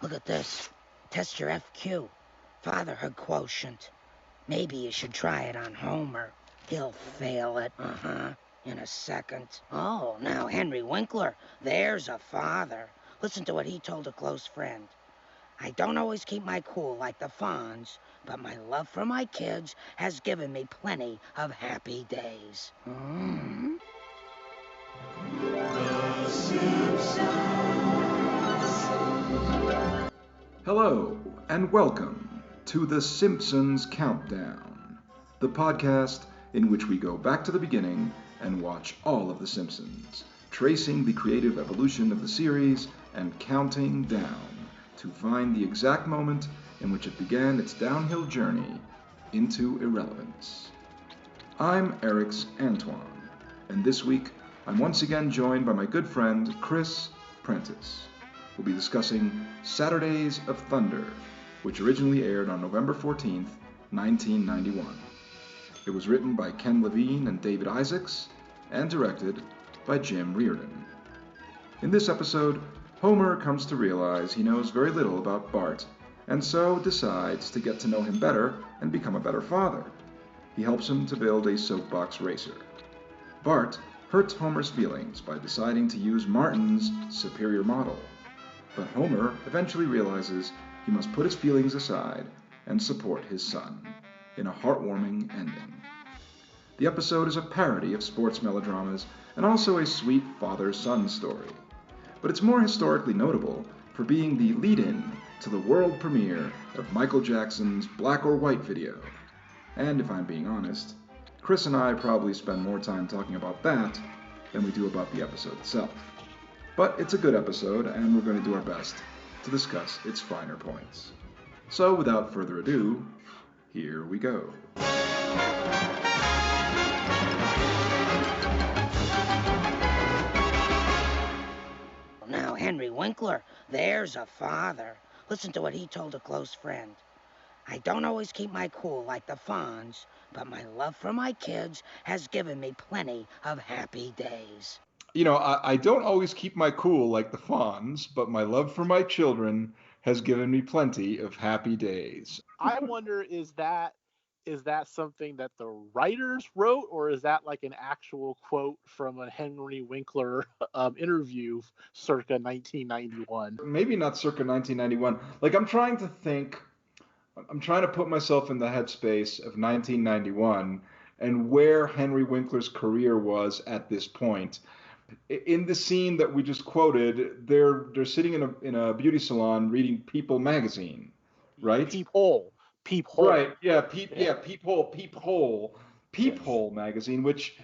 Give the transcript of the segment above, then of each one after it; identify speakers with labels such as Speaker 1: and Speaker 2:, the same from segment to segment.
Speaker 1: Look at this. Test your FQ. Fatherhood quotient. Maybe you should try it on Homer. He'll fail it. In a second. Oh, now Henry Winkler. There's a father. Listen to what he told a close friend. I don't always keep my cool like the Fonz, but my love for my kids has given me plenty of happy days.
Speaker 2: The Simpsons.
Speaker 3: Hello, and welcome to the Simpsons Countdown, the podcast in which we go back to the beginning and watch all of The Simpsons, tracing the creative evolution of the series and counting down to find the exact moment in which it began its downhill journey into irrelevance. I'm Erix Antoine, and this week I'm once again joined by my good friend Chris Prentice. We'll be discussing Saturdays of Thunder, which originally aired on November 14th, 1991. It was written by Ken Levine and David Isaacs, and directed by Jim Reardon. In this episode, Homer comes to realize he knows very little about Bart, and so decides to get to know him better and become a better father. He helps him to build a soapbox racer. Bart hurts Homer's feelings by deciding to use Martin's superior model. But Homer eventually realizes he must put his feelings aside and support his son, in a heartwarming ending. The episode is a parody of sports melodramas and also a sweet father-son story. But it's more historically notable for being the lead-in to the world premiere of Michael Jackson's Black or White video. And if I'm being honest, Chris and I probably spend more time talking about that than we do about the episode itself. But it's a good episode, and we're going to do our best to discuss its finer points. So, without further ado, here we go.
Speaker 1: Now Henry Winkler. There's a father. Listen to what he told a close friend. I don't always keep my cool like the Fonz, but my love for my kids has given me plenty of happy days.
Speaker 3: You know, I don't always keep my cool like the Fonz, but my love for my children has given me plenty of happy days.
Speaker 4: I wonder, is that something that the writers wrote, or is that like an actual quote from a Henry Winkler interview circa 1991?
Speaker 3: Maybe not circa 1991. Like, I'm trying to put myself in the headspace of 1991 and where Henry Winkler's career was at this point. In the scene that we just quoted, they're sitting in a beauty salon reading People magazine, right?
Speaker 4: Peephole.
Speaker 3: Right? Yeah, Peephole
Speaker 4: Yes.
Speaker 3: magazine, which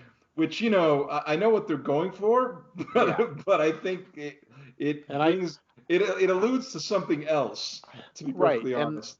Speaker 3: you know, I know what they're going for, but,
Speaker 4: Yeah.
Speaker 3: but I think it
Speaker 4: And
Speaker 3: brings it alludes to something else. To be
Speaker 4: right,
Speaker 3: perfectly
Speaker 4: and
Speaker 3: honest,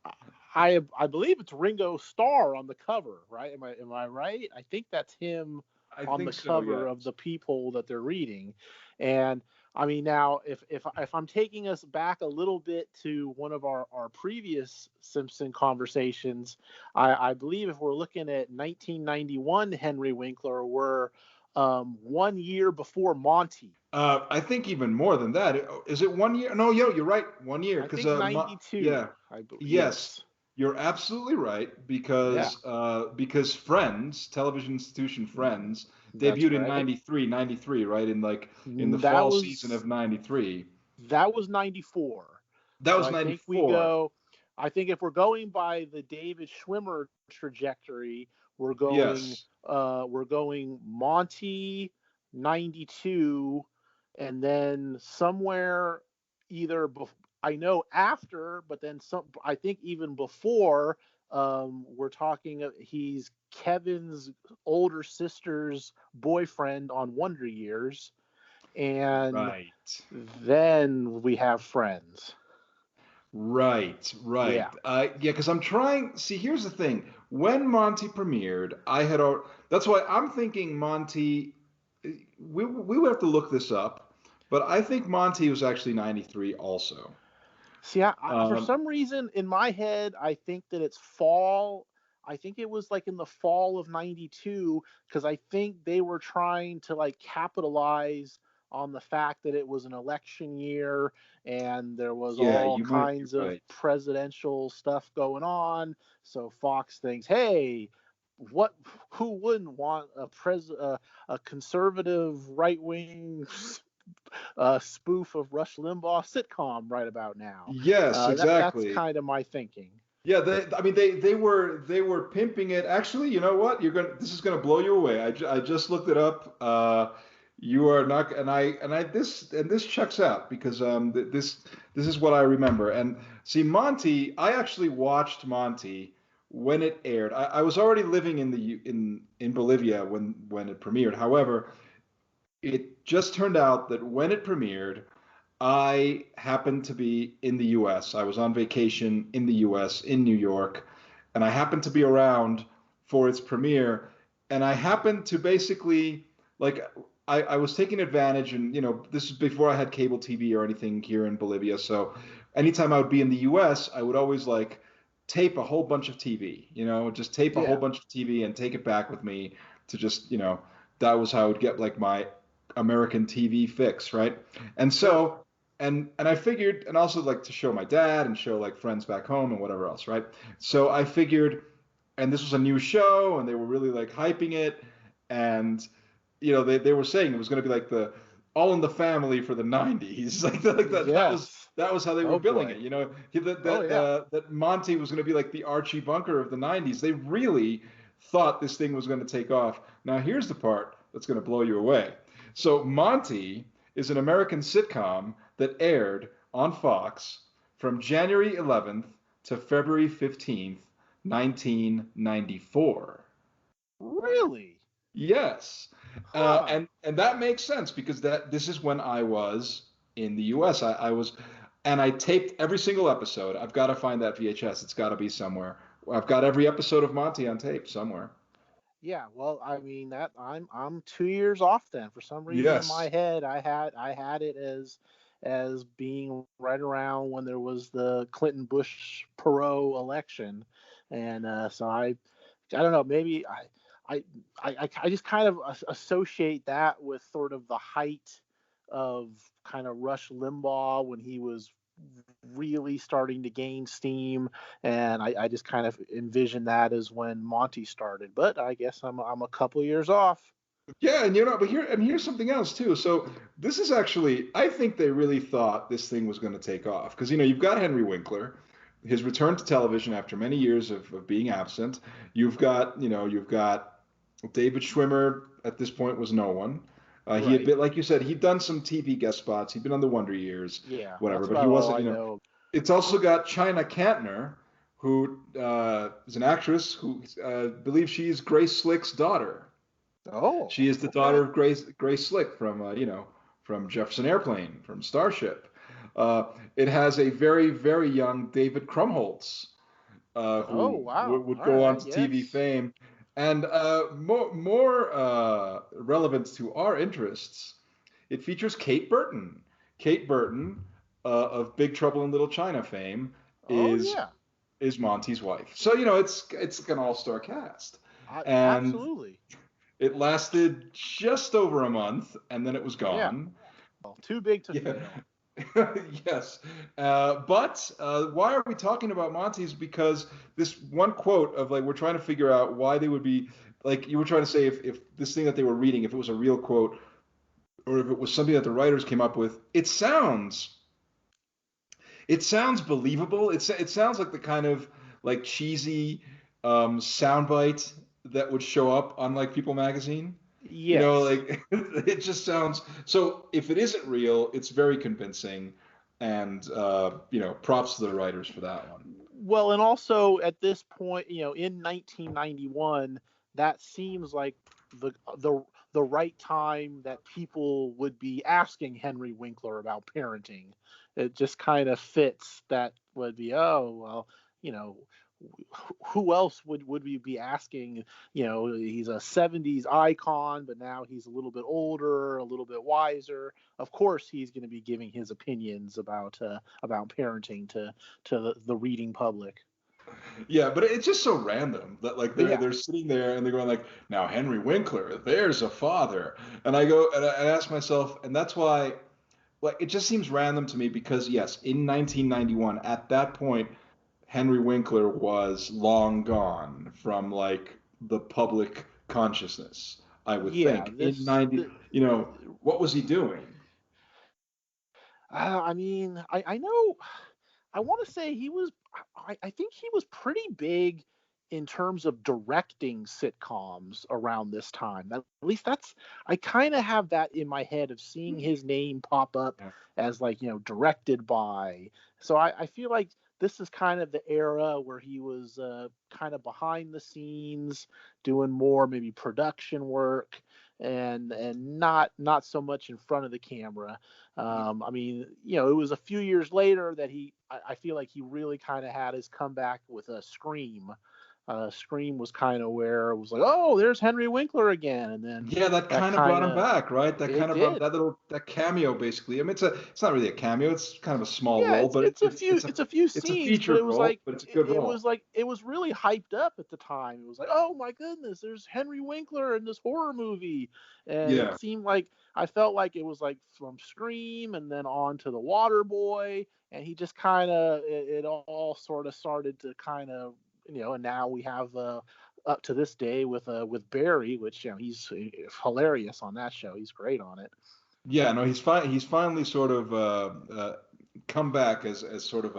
Speaker 4: I believe it's Ringo Starr on the cover, right? Am I right? I think that's him
Speaker 3: I
Speaker 4: on the
Speaker 3: think so.
Speaker 4: cover
Speaker 3: Yeah.
Speaker 4: of the peephole that they're reading. And I mean, now if I'm taking us back a little bit to one of our previous Simpson conversations, I believe if we're looking at 1991 Henry Winkler, we're 1 year before Monty.
Speaker 3: I think even more than that. Is it 1 year? No, you're right. 1 year.
Speaker 4: I
Speaker 3: Because
Speaker 4: think 92.
Speaker 3: yeah, yes,
Speaker 4: Yes.
Speaker 3: you're absolutely right.
Speaker 4: Yeah.
Speaker 3: Because Friends, television institution Friends,
Speaker 4: That's
Speaker 3: debuted in
Speaker 4: right.
Speaker 3: 93, right? In the
Speaker 4: That
Speaker 3: fall season
Speaker 4: was
Speaker 3: of 93.
Speaker 4: that was 94.
Speaker 3: That
Speaker 4: So
Speaker 3: was
Speaker 4: I think we
Speaker 3: 94.
Speaker 4: go. I think if we're going by the David Schwimmer trajectory,
Speaker 3: Yes.
Speaker 4: we're going Monty 92, and then somewhere either I know after, but then some. I think even before. We're talking. He's Kevin's older sister's boyfriend on Wonder Years, and
Speaker 3: Right.
Speaker 4: then we have Friends.
Speaker 3: Right, right.
Speaker 4: Yeah.
Speaker 3: Yeah, because I'm trying. See, here's the thing. When Monty premiered, that's why I'm thinking Monty. We would have to look this up, but I think Monty was actually 93 also.
Speaker 4: See, for
Speaker 3: Um,
Speaker 4: some reason in my head, I think that it's fall. I think it was like in the fall of 92, because I think they were trying to like capitalize on the fact that it was an election year and there was
Speaker 3: Yeah,
Speaker 4: all
Speaker 3: you might be
Speaker 4: kinds of
Speaker 3: right.
Speaker 4: presidential stuff going on. So Fox thinks, hey, what? Who wouldn't want a conservative right wing spoof of Rush Limbaugh sitcom right about now?
Speaker 3: Yes,
Speaker 4: That's
Speaker 3: exactly.
Speaker 4: kind of my thinking.
Speaker 3: Yeah, I mean, they were pimping it. Actually, you know what? This is gonna blow you away. I just looked it up. You are not, this checks out because this is what I remember. And see, Monty, I actually watched Monty when it aired. I was already living in Bolivia when it premiered. However, it just turned out that when it premiered, I happened to be in the US. I was on vacation in the US, in New York, and I happened to be around for its premiere. And I happened to basically, like, I was taking advantage, and, this is before I had cable TV or anything here in Bolivia. So anytime I would be in the US, I would always, like, tape a whole bunch of TV, just tape a whole
Speaker 4: Yeah.
Speaker 3: bunch of TV and take it back with me to just, that was how I would get, like, my American TV fix, right? And
Speaker 4: Sure.
Speaker 3: so, and I figured, and also like to show my dad and show like friends back home and whatever else, right? So I figured, and this was a new show, and they were really like hyping it, and they were saying it was going to be like the All in the Family for the '90s, like
Speaker 4: Yes.
Speaker 3: that was how they were
Speaker 4: Oh
Speaker 3: billing
Speaker 4: boy.
Speaker 3: it, that
Speaker 4: Oh yeah.
Speaker 3: that Monty was going to be like the Archie Bunker of the '90s. They really thought this thing was going to take off. Now here's the part that's going to blow you away. So Monty is an American sitcom that aired on Fox from January 11th to February 15th, 1994.
Speaker 4: Really?
Speaker 3: Yes.
Speaker 4: Huh.
Speaker 3: And that makes sense because this is when I was in the US. I was, and I taped every single episode. I've got to find that VHS. It's got to be somewhere. I've got every episode of Monty on tape somewhere.
Speaker 4: Yeah, well, I mean that I'm 2 years off then. For some reason in my
Speaker 3: Yes.
Speaker 4: head, I had it as being right around when there was the Clinton Bush Perot election, and so I don't know, maybe I I just kind of associate that with sort of the height of kind of Rush Limbaugh when he was really starting to gain steam, and I just kind of envision that as when Monty started. But I guess I'm a couple years off.
Speaker 3: Yeah, and but here's something else too. So this is actually, I think they really thought this thing was going to take off because you've got Henry Winkler, his return to television after many years of being absent. You've got David Schwimmer at this point was no one. He had
Speaker 4: Right.
Speaker 3: been, like you said, he'd done some TV guest spots. He'd been on the Wonder Years,
Speaker 4: Yeah,
Speaker 3: whatever,
Speaker 4: that's
Speaker 3: but he
Speaker 4: about all
Speaker 3: wasn't.
Speaker 4: I know.
Speaker 3: It's also got China Cantner, who is an actress who believes she's Grace Slick's daughter.
Speaker 4: Oh,
Speaker 3: She is the daughter
Speaker 4: okay.
Speaker 3: of Grace Slick from Jefferson Airplane, from Starship. It has a very, very young David Krumholtz,
Speaker 4: Oh,
Speaker 3: who
Speaker 4: wow.
Speaker 3: would
Speaker 4: All
Speaker 3: go on
Speaker 4: right.
Speaker 3: to TV
Speaker 4: Yes.
Speaker 3: fame. And more relevant to our interests, it features Kate Burton. Kate Burton, of Big Trouble in Little China fame,
Speaker 4: Oh,
Speaker 3: is
Speaker 4: yeah.
Speaker 3: Monty's wife. So it's an all-star cast, and
Speaker 4: Absolutely.
Speaker 3: it lasted just over a month, and then it was
Speaker 4: Yeah.
Speaker 3: gone.
Speaker 4: Well, too big to
Speaker 3: Yeah.
Speaker 4: fail.
Speaker 3: Yes. But why are we talking about Monty's? Because this one quote of like, we're trying to figure out why they would be, like you were trying to say, if this thing that they were reading, if it was a real quote or if it was something that the writers came up with, it sounds believable. It sounds like the kind of like cheesy soundbite that would show up on like People magazine.
Speaker 4: Yes.
Speaker 3: Like it just sounds so. If it isn't real, it's very convincing, and props to the writers for that one.
Speaker 4: Well, and also at this point, in 1991, that seems like the the the right time that people would be asking Henry Winkler about parenting. It just kind of fits that would be, oh, well, you know, who else would we be asking? He's a 70s icon, but now he's a little bit older, a little bit wiser. Of course, he's going to be giving his opinions about parenting to the reading public.
Speaker 3: Yeah, but it's just so random that like they're
Speaker 4: Yeah.
Speaker 3: they're sitting there and they're going like, now Henry Winkler, there's a father, and I go and I ask myself, and that's why like it just seems random to me because yes, in 1991, at that point, Henry Winkler was long gone from like the public consciousness. I would
Speaker 4: Yeah,
Speaker 3: think in 90, what was he doing?
Speaker 4: I mean, I know. I want to say he was. I think he was pretty big in terms of directing sitcoms around this time. At least that's. I kind of have that in my head of seeing his name pop up
Speaker 3: Yeah.
Speaker 4: as like directed by. So I feel like this is kind of the era where he was kind of behind the scenes, doing more maybe production work and not so much in front of the camera. I mean, it was a few years later that I feel like he really kind of had his comeback with a Scream. Scream was kind of where it was like, oh, there's Henry Winkler again, and then
Speaker 3: Yeah, that
Speaker 4: that
Speaker 3: kind of brought
Speaker 4: kind
Speaker 3: him
Speaker 4: of
Speaker 3: back, right? That
Speaker 4: it
Speaker 3: kind of brought
Speaker 4: did.
Speaker 3: that cameo basically. I mean, it's not really a cameo. It's kind of a small
Speaker 4: Yeah,
Speaker 3: role, but
Speaker 4: it's a few
Speaker 3: it's a
Speaker 4: scenes, but
Speaker 3: featured role, but it's a good
Speaker 4: it was
Speaker 3: role.
Speaker 4: like it was really hyped up at the time. It was like, oh my goodness, there's Henry Winkler in this horror movie, and it
Speaker 3: Yeah.
Speaker 4: seemed like I felt like it was like from Scream and then on to The Water Boy, and he just kind of it all sort of started to kind of and now we have up to this day with Barry, which he's hilarious on that show. He's great on it.
Speaker 3: Yeah, no, he's finally sort of come back as sort of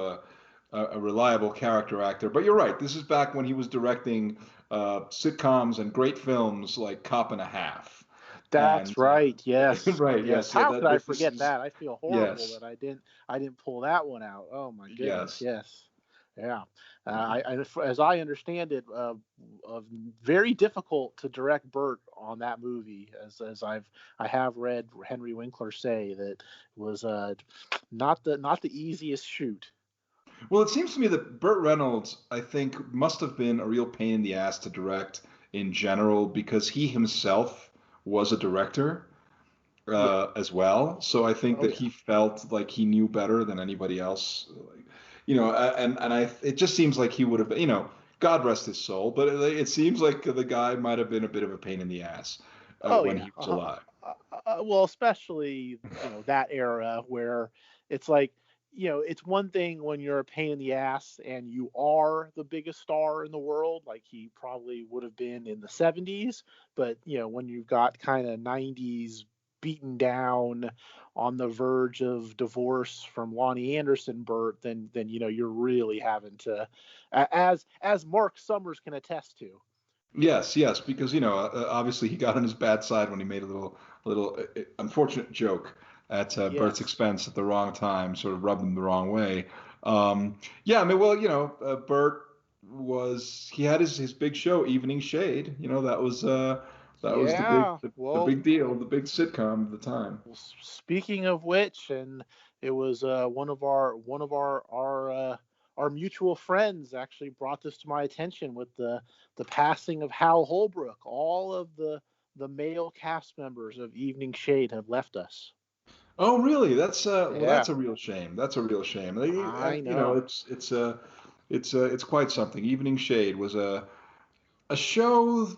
Speaker 3: a reliable character actor. But you're right. This is back when he was directing sitcoms and great films like Cop and a Half. And
Speaker 4: That's right. Yes.
Speaker 3: right,
Speaker 4: Yes.
Speaker 3: yes, yeah,
Speaker 4: How could I
Speaker 3: this
Speaker 4: forget
Speaker 3: is
Speaker 4: that? I feel horrible
Speaker 3: yes,
Speaker 4: that I didn't pull that one out. Oh my goodness.
Speaker 3: yes.
Speaker 4: Yes. Yeah. As I understand it, very difficult to direct Bert on that movie, as I have read Henry Winkler say that it was not the easiest shoot.
Speaker 3: Well, it seems to me that Burt Reynolds, I think, must have been a real pain in the ass to direct in general because he himself was a director
Speaker 4: Yeah.
Speaker 3: as well. So I think
Speaker 4: Oh
Speaker 3: that
Speaker 4: yeah.
Speaker 3: he felt like he knew better than anybody else. Like, and it just seems like he would have, God rest his soul, but it seems like the guy might have been a bit of a pain in the ass
Speaker 4: Oh
Speaker 3: when
Speaker 4: yeah.
Speaker 3: he was alive.
Speaker 4: Well, especially that era where it's like it's one thing when you're a pain in the ass and you are the biggest star in the world, like he probably would have been in the 70s. But when you've got kind of 90s beaten down on the verge of divorce from Lonnie Anderson, Bert, then you're really having to, as Mark Summers can attest to.
Speaker 3: Yes, yes, because obviously he got on his bad side when he made a little unfortunate joke at Bert's
Speaker 4: Yes.
Speaker 3: expense at the wrong time, sort of rubbed him the wrong way. Yeah, I mean, well, Bert he had his big show, Evening Shade. That was
Speaker 4: Yeah.
Speaker 3: the
Speaker 4: Well,
Speaker 3: big deal, the big sitcom of the time.
Speaker 4: Well, speaking of which, and it was one of our mutual friends actually brought this to my attention with the passing of Hal Holbrook. All of the male cast members of Evening Shade have left us.
Speaker 3: Oh, really? That's
Speaker 4: Yeah,
Speaker 3: a real shame. That's a real shame.
Speaker 4: I know.
Speaker 3: It's quite something. Evening Shade was a show,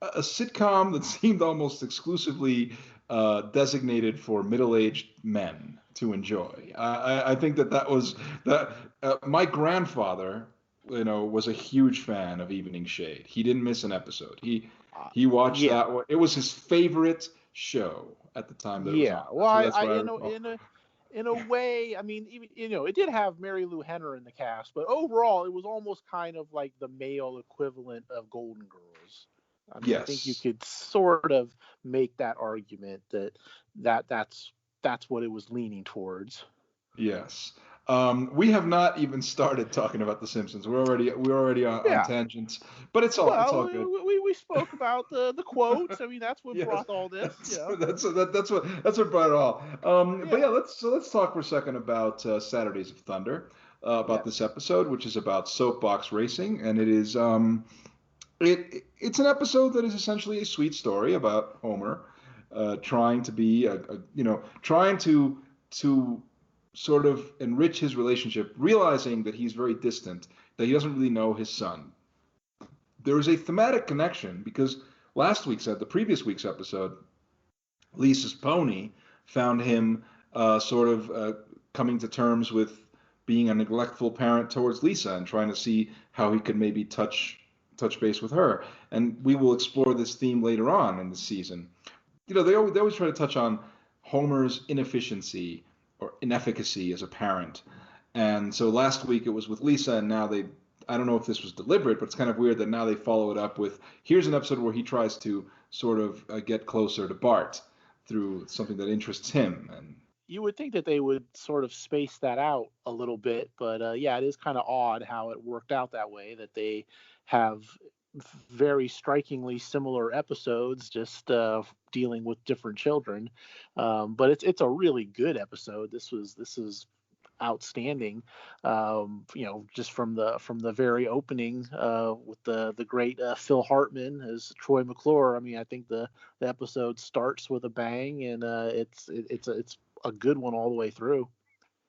Speaker 3: a sitcom that seemed almost exclusively designated for middle-aged men to enjoy. I think that was that. My grandfather, was a huge fan of Evening Shade. He didn't miss an episode. He watched
Speaker 4: Yeah,
Speaker 3: that one. It was his favorite show at the time that it was
Speaker 4: yeah.
Speaker 3: on.
Speaker 4: Well,
Speaker 3: That's
Speaker 4: I
Speaker 3: what I
Speaker 4: in a
Speaker 3: recall.
Speaker 4: in a in a way, I mean, even it did have Mary Lou Henner in the cast, but overall, it was almost kind of like the male equivalent of Golden Girls. I mean, I think you
Speaker 3: Yes.
Speaker 4: could sort of make that argument that's what it was leaning towards.
Speaker 3: Yes. We have not even started talking about The Simpsons. We're already on
Speaker 4: Yeah.
Speaker 3: tangents, but it's all
Speaker 4: Well,
Speaker 3: good.
Speaker 4: we spoke about the quotes. I mean, that's what
Speaker 3: Yes,
Speaker 4: brought all this.
Speaker 3: that's what brought it all. But yeah,
Speaker 4: Yeah.
Speaker 3: let's talk for a second about Saturdays of Thunder, about this
Speaker 4: Yes.
Speaker 3: episode, which is about soapbox racing, and it's an episode that is essentially a sweet story about Homer trying to be trying to sort of enrich his relationship, realizing that he's very distant, that he doesn't really know his son. There is a thematic connection because the previous week's episode, Lisa's pony found him coming to terms with being a neglectful parent towards Lisa and trying to see how he could maybe touch base with her. And we will explore this theme later on in the season. They always try to touch on Homer's inefficiency or inefficacy as a parent. And so last week it was with Lisa, and now I don't know if this was deliberate, but it's kind of weird that now they follow it up with here's an episode where he tries to sort of get closer to Bart through something that interests him. And
Speaker 4: You would think that they would sort of space that out a little bit, but yeah, it is kind of odd how it worked out that way, that they have very strikingly similar episodes, just dealing with different children. But it's a really good episode. This is outstanding. Just from the very opening, with the great Phil Hartman as Troy McClure. I mean, I think the episode starts with a bang, and it's a good one all the way through.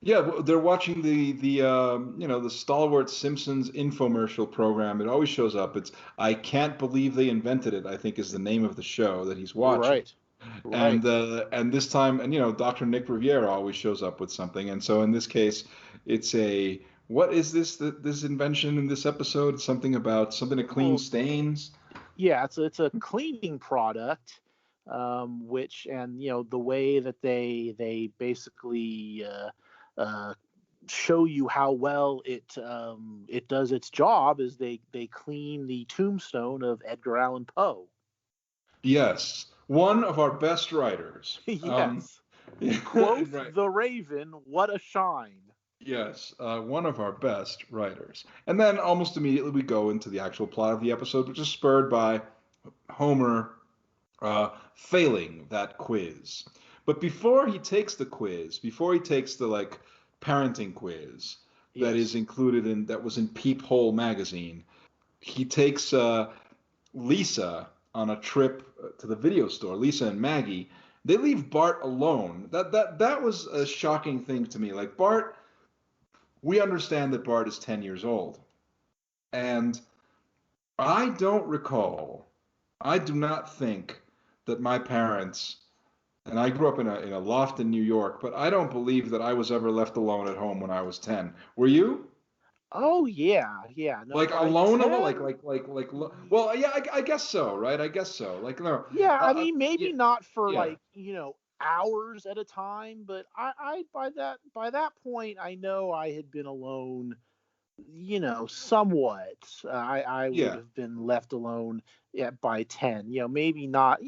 Speaker 3: yeah, they're watching the stalwart Simpsons infomercial program. It always shows up. It's I can't believe they invented it, I think is the name of the show that he's watching.
Speaker 4: Right, right.
Speaker 3: And this time, and Dr. Nick Riviera always shows up with something. And so in this case, it's a what is this invention in this episode? Something to clean
Speaker 4: Well,
Speaker 3: stains.
Speaker 4: yeah, it's a cleaning product, which, and the way that they basically uh, show you how well it does its job is they clean the tombstone of Edgar Allan Poe.
Speaker 3: Yes, one of our best writers.
Speaker 4: Yes. Quoth
Speaker 3: Right.
Speaker 4: the Raven, "What a shine."
Speaker 3: Yes, one of our best writers. And then almost immediately we go into the actual plot of the episode, which is spurred by Homer failing that quiz. But before he takes the quiz, before he takes the parenting quiz
Speaker 4: Yes.
Speaker 3: that was in Peephole magazine, he takes Lisa on a trip to the video store. Lisa and Maggie, they leave Bart alone. That was a shocking thing to me. Like Bart, we understand that Bart is 10 years old, and I don't recall. I do not think that my parents, and I grew up in a loft in New York, but I don't believe that I was ever left alone at home when I was 10. Were you?
Speaker 4: Oh yeah, yeah. No,
Speaker 3: Like
Speaker 4: by
Speaker 3: alone,
Speaker 4: ten.
Speaker 3: well, yeah, I guess so, right? I guess so. Like no,
Speaker 4: Yeah, I
Speaker 3: uh,
Speaker 4: mean,
Speaker 3: yeah,
Speaker 4: maybe not for
Speaker 3: yeah,
Speaker 4: hours at a time, but I by that point I know I had been alone, somewhat. I would
Speaker 3: yeah.
Speaker 4: have been left alone, yeah, by 10. Maybe not,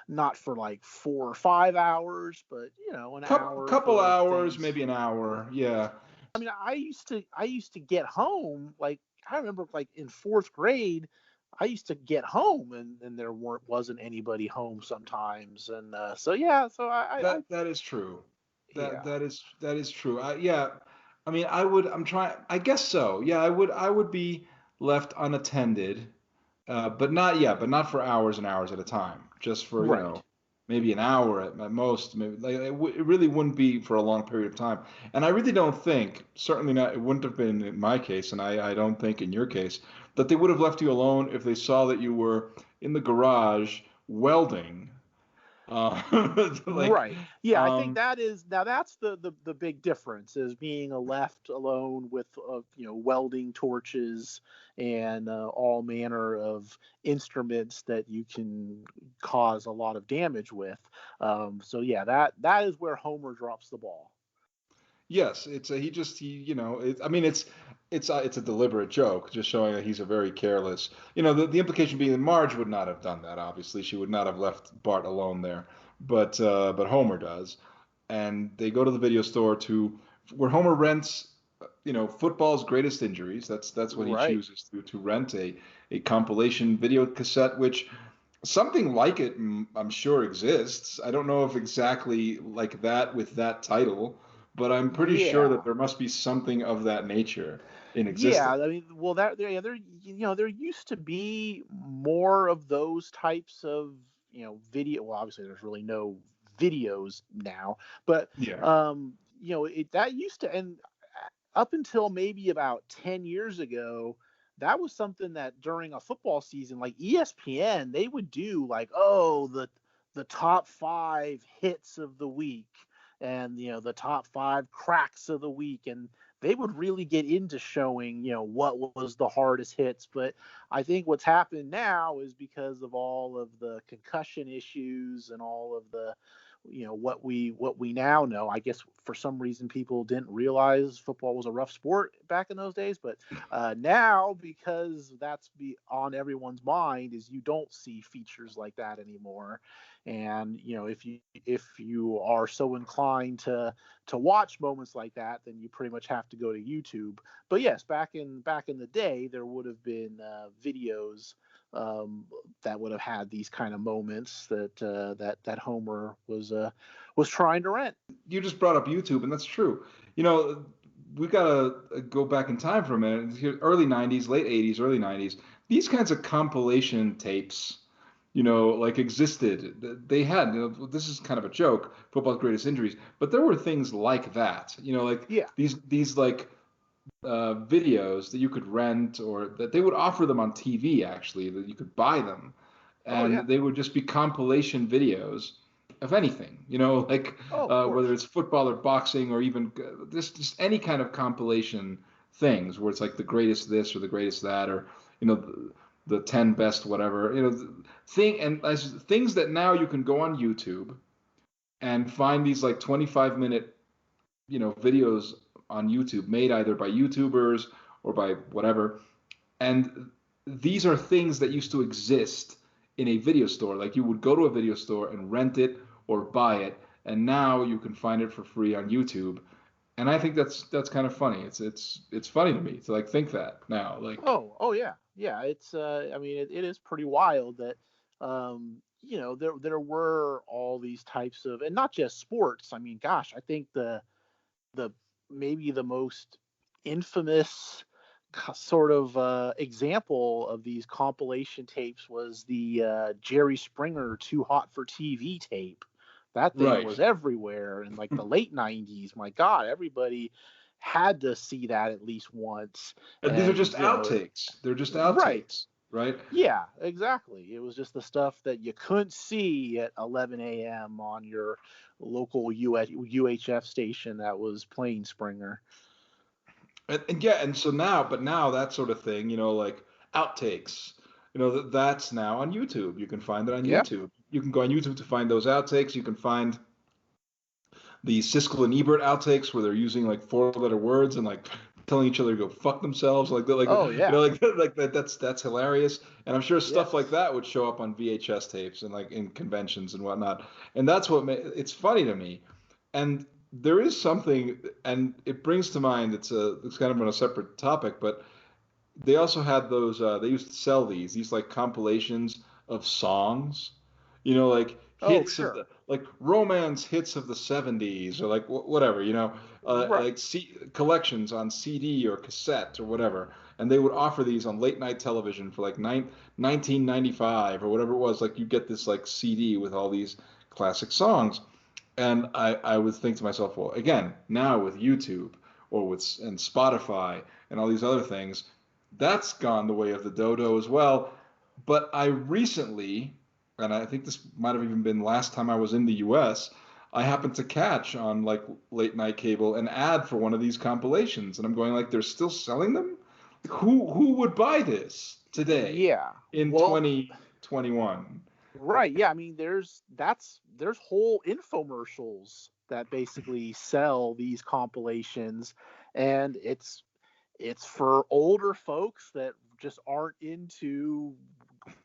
Speaker 4: not for like 4 or 5 hours, but an hour
Speaker 3: Couple
Speaker 4: for
Speaker 3: hours,
Speaker 4: things.
Speaker 3: maybe an hour. Yeah.
Speaker 4: I mean, I used to get home, like, I remember, like, in fourth grade, I used to get home, and there wasn't anybody home sometimes, and so yeah, so
Speaker 3: That is true. That
Speaker 4: yeah.
Speaker 3: that is that is true. Yeah. I mean, I would. I'm trying. I guess so. Yeah, I would be left unattended, but not. Yeah, but not for hours and hours at a time. Just for
Speaker 4: Right.
Speaker 3: maybe an hour at most. Maybe it really wouldn't be for a long period of time. And I really don't think. Certainly not. It wouldn't have been in my case, and I don't think in your case that they would have left you alone if they saw that you were in the garage welding. Like,
Speaker 4: Right. Yeah, I think
Speaker 3: um,
Speaker 4: that's the big difference, is being left alone with welding torches and all manner of instruments that you can cause a lot of damage with. So yeah, that is where Homer drops the ball.
Speaker 3: yes, I mean, it's a deliberate joke, just showing that he's a very careless. The implication being that Marge would not have done that. Obviously, she would not have left Bart alone there, but Homer does, and they go to the video store to where Homer rents, football's greatest injuries. That's what he
Speaker 4: Right.
Speaker 3: chooses to rent a compilation video cassette, which something like it, I'm sure exists. I don't know if exactly like that with that title, but I'm pretty sure that
Speaker 4: Yeah.
Speaker 3: there must be something of that nature in
Speaker 4: Yeah,
Speaker 3: existence.
Speaker 4: I mean, well, there used to be more of those types of video. Well, obviously, there's really no videos now. But
Speaker 3: Yeah.
Speaker 4: that used to, and up until maybe about 10 years ago, that was something that during a football season, like ESPN, they would do like, oh, the top 5 hits of the week, and the top 5 cracks of the week, and they would really get into showing what was the hardest hits. But I think what's happened now is because of all of the concussion issues and all of the what we now know. I guess for some reason people didn't realize football was a rough sport back in those days, but now, because that's on everyone's mind, is you don't see features like that anymore. And if you are so inclined to watch moments like that, then you pretty much have to go to YouTube. But yes, back in the day, there would have been videos that would have had these kind of moments that Homer was trying to rent.
Speaker 3: You just brought up YouTube, and that's true. We gotta go back in time for a minute. Early '90s, late '80s, early '90s. These kinds of compilation tapes, like existed. They had. This is kind of a joke, football's greatest injuries, but there were things like that. Like
Speaker 4: Yeah.
Speaker 3: these like videos that you could rent, or that they would offer them on TV, actually, that you could buy them,
Speaker 4: Oh yeah.
Speaker 3: and they would just be compilation videos of anything, like
Speaker 4: Oh, of course.
Speaker 3: whether it's football or boxing, or even just any kind of compilation things where it's like the greatest this or the greatest that, or the 10 best whatever, things that now you can go on YouTube and find these like 25-minute videos on YouTube, made either by YouTubers or by whatever. And these are things that used to exist in a video store. Like, you would go to a video store and rent it or buy it, and now you can find it for free on YouTube. And I think that's kind of funny. It's funny to me to like think that now. Like,
Speaker 4: oh yeah, yeah. It's I mean, it is pretty wild that there were all these types of, and not just sports. I mean, gosh, I think the maybe the most infamous sort of example of these compilation tapes was the Jerry Springer Too Hot for TV tape. That thing
Speaker 3: right.
Speaker 4: was everywhere in like the late 90s. My God, everybody had to see that at least once.
Speaker 3: And these are
Speaker 4: And
Speaker 3: just outtakes. They're just outtakes, right?
Speaker 4: Yeah, exactly. It was just the stuff that you couldn't see at 11 a.m. on your local UHF station that was playing Springer.
Speaker 3: And yeah, and so now, but now that sort of thing, like outtakes, that's now on YouTube. You can find it on
Speaker 4: Yeah.
Speaker 3: YouTube. You can go on YouTube to find those outtakes. You can find the Siskel and Ebert outtakes where they're using like 4-letter words and like telling each other to go fuck themselves,
Speaker 4: Oh yeah.
Speaker 3: like that. That's hilarious. And I'm sure stuff
Speaker 4: Yes.
Speaker 3: like that would show up on VHS tapes and like in conventions and whatnot. And that's what it's funny to me. And there is something, and it brings to mind, it's kind of on a separate topic, but they also had those. They used to sell these like compilations of songs, like hits
Speaker 4: sure.
Speaker 3: of like romance hits of the '70s, or like whatever,
Speaker 4: Right.
Speaker 3: like collections on CD or cassette or whatever. And they would offer these on late night television for like 1995 or whatever it was. Like, you get this like CD with all these classic songs. And I would think to myself, well, again, now with YouTube and Spotify and all these other things, that's gone the way of the dodo as well. But I recently, and I think this might have even been last time I was in the US, I happened to catch on like late night cable an ad for one of these compilations, and I'm going like, they're still selling them? Who would buy this today?
Speaker 4: Yeah.
Speaker 3: In 2021?
Speaker 4: Right. Yeah. I mean, there's whole infomercials that basically sell these compilations, and it's for older folks that just aren't into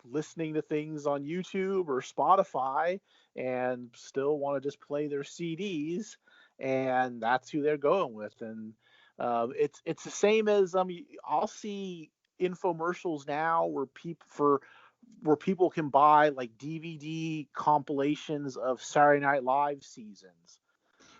Speaker 4: listening to things on YouTube or Spotify and still want to just play their CDs, and that's who they're going with. And it's the same as I'll see infomercials now where people can buy like DVD compilations of Saturday Night Live seasons.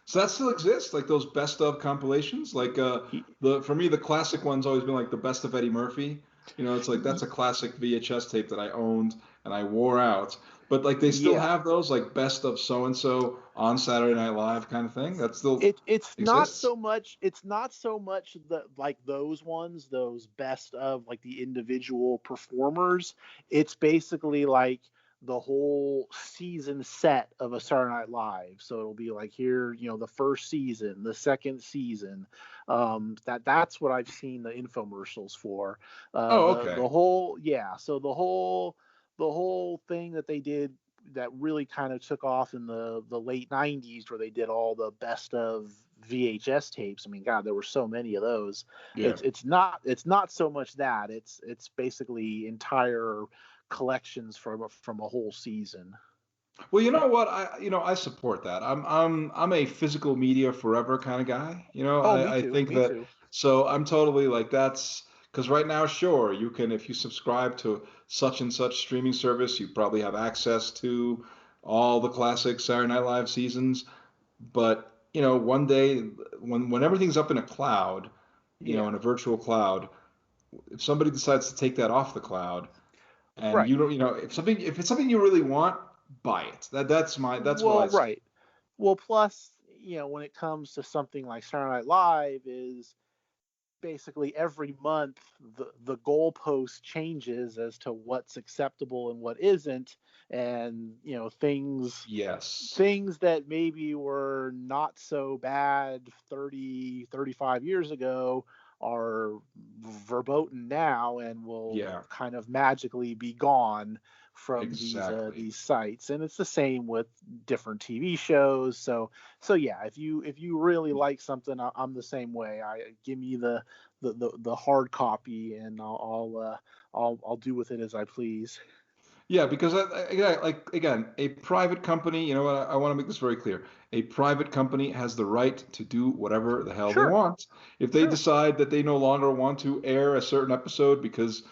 Speaker 3: So that still exists, like those best of compilations. Like for me, the classic one's always been like the best of Eddie Murphy. It's like that's a classic VHS tape that I owned and I wore out. But like they still have those like best of so and so on Saturday Night Live kind of thing that still
Speaker 4: It's not
Speaker 3: exists?
Speaker 4: so much the like those ones, those best of like the individual performers. It's basically like the whole season set of a Saturday Night Live. So it'll be like here, the first season, the second season. That's what I've seen the infomercials for.
Speaker 3: Oh,
Speaker 4: The
Speaker 3: okay.
Speaker 4: whole, yeah. So the whole thing that they did that really kind of took off in the late 90s, where they did all the best of VHS tapes. I mean, God, there were so many of those.
Speaker 3: Yeah.
Speaker 4: It's not so much that it's basically entire collections from a whole season.
Speaker 3: Well, you know what? I support that. I'm a physical media forever kind of guy.
Speaker 4: Oh, me
Speaker 3: I
Speaker 4: too.
Speaker 3: think
Speaker 4: Me
Speaker 3: that,
Speaker 4: too.
Speaker 3: so I'm totally like that's because right now, sure, you can, if you subscribe to such and such streaming service, you probably have access to all the classic Saturday Night Live seasons. But one day when everything's up in a cloud,
Speaker 4: Yeah.
Speaker 3: in a virtual cloud, if somebody decides to take that off the cloud, and
Speaker 4: Right.
Speaker 3: you don't, if it's something you really want, buy it. That's what I
Speaker 4: Well,
Speaker 3: say.
Speaker 4: right. Well, plus, when it comes to something like Saturday Night Live, is basically every month the goalpost changes as to what's acceptable and what isn't, and things
Speaker 3: Yes,
Speaker 4: things that maybe were not so bad 30, 35 years ago are verboten now and will
Speaker 3: yeah,
Speaker 4: kind of magically be gone from
Speaker 3: exactly.
Speaker 4: these sites. And it's the same with different TV shows. So yeah, if you really like something, I'm the same way. Give me the hard copy, and I'll do with it as I please.
Speaker 3: Yeah, because again, a private company. You know what? I want to make this very clear. A private company has the right to do whatever the hell they
Speaker 4: Sure.
Speaker 3: want. If they
Speaker 4: Sure.
Speaker 3: decide that they no longer want to air a certain episode because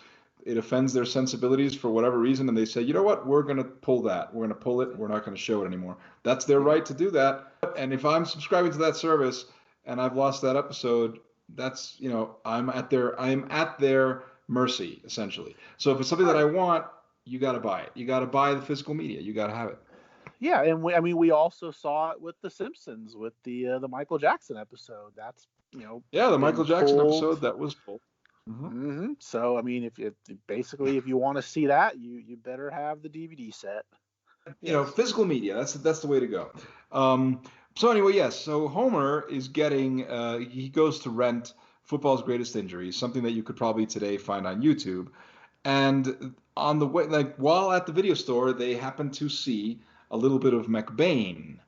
Speaker 3: it offends their sensibilities for whatever reason, and they say, you know what, we're going to pull that. We're going to pull it. We're not going to show it anymore. That's their
Speaker 4: Yeah.
Speaker 3: right to do that. And if I'm subscribing to that service and I've lost that episode, that's, I'm at their mercy essentially. So if it's something that I
Speaker 4: Right.
Speaker 3: want, you got to buy it. You got to buy the physical media. You got to have it.
Speaker 4: Yeah, and I mean, we also saw it with The Simpsons, with the Michael Jackson episode. That's
Speaker 3: Yeah, the Michael
Speaker 4: been
Speaker 3: Jackson
Speaker 4: pulled.
Speaker 3: episode that was pulled. Hmm.
Speaker 4: So I mean, if you want to see that, you better have the DVD set. Yes.
Speaker 3: Physical media. That's the way to go. Um, so anyway, yes. So Homer is getting. He goes to rent Football's Greatest Injuries, something that you could probably today find on YouTube. And on the way, like while at the video store, they happen to see a little bit of McBain.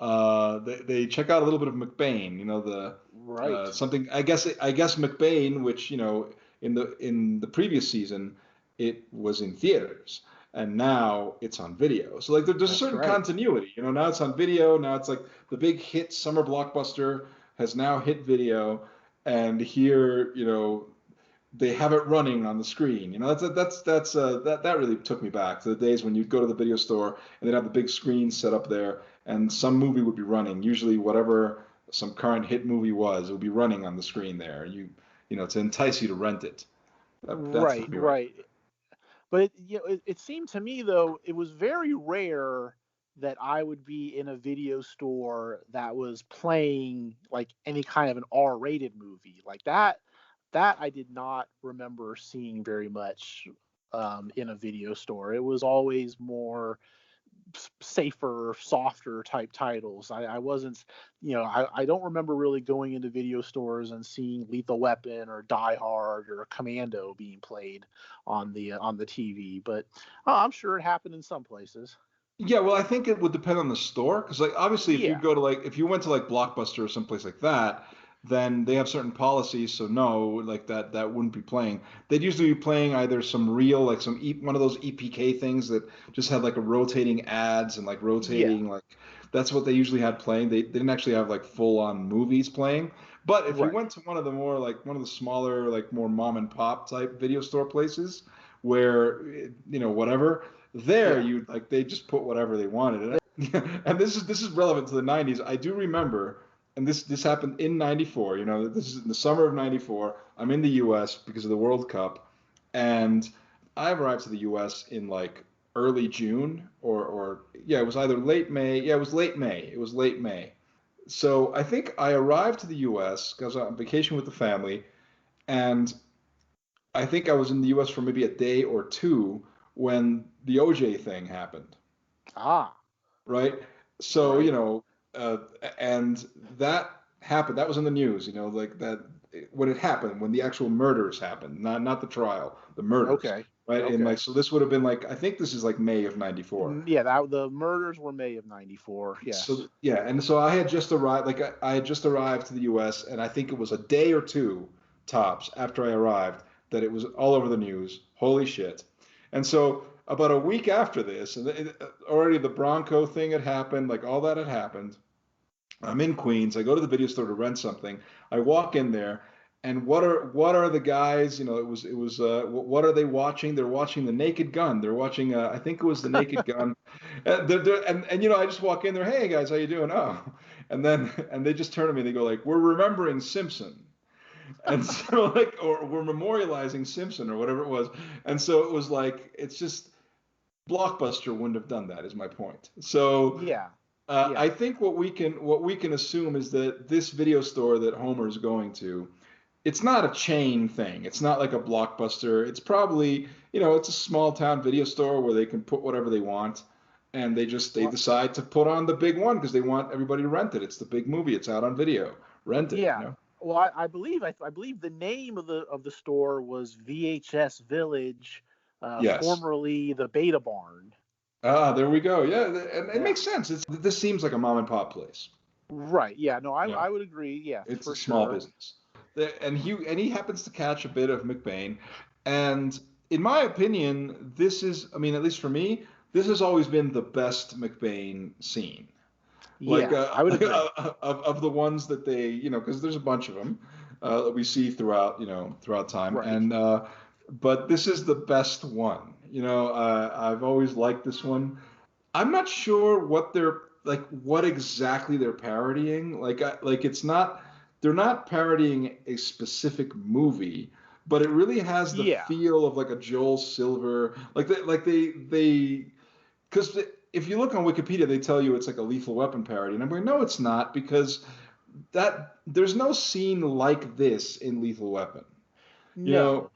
Speaker 3: They check out a little bit of McBain. The
Speaker 4: Right.
Speaker 3: something. I guess McBain, which in the previous season, it was in theaters, and now it's on video. So like there's a
Speaker 4: That's
Speaker 3: certain
Speaker 4: right.
Speaker 3: continuity. Now it's on video. Now it's like the big hit summer blockbuster has now hit video, and here they have it running on the screen. That really took me back to the days when you'd go to the video store and they'd have the big screen set up there, and some movie would be running. Usually, whatever some current hit movie was, it would be running on the screen there. To entice you to rent it. That took
Speaker 4: Right.
Speaker 3: me right.
Speaker 4: Right. But it seemed to me, though, it was very rare that I would be in a video store that was playing like any kind of an R-rated movie like that. That I did not remember seeing very much in a video store. It was always more safer, softer type titles. I wasn't, I don't remember really going into video stores and seeing Lethal Weapon or Die Hard or Commando being played on the TV. But I'm sure it happened in some places.
Speaker 3: Yeah, well, I think it would depend on the store because, like, obviously, if you
Speaker 4: Yeah.
Speaker 3: go to if you went to like Blockbuster or someplace like that, then they have certain policies. So no, like that wouldn't be playing. They'd usually be playing either some real, like one of those EPK things that just had like a rotating ads and like
Speaker 4: Yeah.
Speaker 3: rotating like that's what they usually had playing. They didn't actually have like full on movies playing. But if you
Speaker 4: Right.
Speaker 3: went to one of the more like one of the smaller like more mom and pop type video store places where whatever there
Speaker 4: Yeah.
Speaker 3: you like they just put whatever they wanted. And this is relevant to the 90s. I do remember, and this happened in 94. This is in the summer of 94. I'm in the US because of the World Cup, and I arrived to the US in like early June, or yeah, it was either late May. Yeah, it was late May. It was late May. So I think I arrived to the U.S. because I was on vacation with the family, and I think I was in the U.S. for maybe a day or two when the OJ thing happened,
Speaker 4: Ah,
Speaker 3: right? So,
Speaker 4: right.
Speaker 3: uh, and that happened. That was in the news, like that when it happened, when the actual murders happened, not the trial, the murders,
Speaker 4: Okay.
Speaker 3: right? And
Speaker 4: Okay.
Speaker 3: like, so this would have been like, I think this is like May of '94.
Speaker 4: Yeah, that the murders were May of '94. Yes.
Speaker 3: So yeah, and so I had just arrived, like I had just arrived to the U.S., and I think it was a day or two tops after I arrived that it was all over the news. Holy shit! And so about a week after this, and already the Bronco thing had happened, like all that had happened. I'm in Queens. I go to the video store to rent something. I walk in there, and what are the guys? It was what are they watching? They're watching The Naked Gun. They're watching I think it was The Naked Gun. And I just walk in there. Hey guys, how you doing? Oh, and they just turn to me. They go like, we're remembering Simpson. And so like, or we're memorializing Simpson or whatever it was. And so it was like, it's just Blockbuster wouldn't have done that. Is my point. So
Speaker 4: Yeah.
Speaker 3: I
Speaker 4: Yeah.
Speaker 3: think what we can assume is that this video store that Homer's going to, it's not a chain thing. It's not like a Blockbuster. It's probably, it's a small town video store where they can put whatever they want, and they
Speaker 4: Well,
Speaker 3: decide to put on the big one because they want everybody to rent it. It's the big movie. It's out on video. Rent it,
Speaker 4: yeah. Well, I believe the name of the store was VHS Village,
Speaker 3: Yes.
Speaker 4: formerly the Beta Barn.
Speaker 3: Ah, there we go. Yeah, and it
Speaker 4: Yeah.
Speaker 3: makes sense. This seems like a mom and pop place.
Speaker 4: Right. Yeah. No,
Speaker 3: Yeah.
Speaker 4: I would agree. Yes,
Speaker 3: It's a
Speaker 4: for
Speaker 3: small
Speaker 4: sure.
Speaker 3: business. And he happens to catch a bit of McBain. And in my opinion, this is, I mean, at least for me, this has always been the best McBain scene. Like
Speaker 4: Yeah, I would agree.
Speaker 3: of the ones that they, because there's a bunch of them that we see throughout time.
Speaker 4: Right.
Speaker 3: And but this is the best one. I've always liked this one. I'm not sure what exactly they're parodying. Like it's not they're not parodying a specific movie, but it really has the
Speaker 4: Yeah.
Speaker 3: feel of like a Joel Silver, like they because if you look on Wikipedia, they tell you it's like a Lethal Weapon parody, and I'm going, no, it's not, because that there's no scene like this in Lethal Weapon. You know,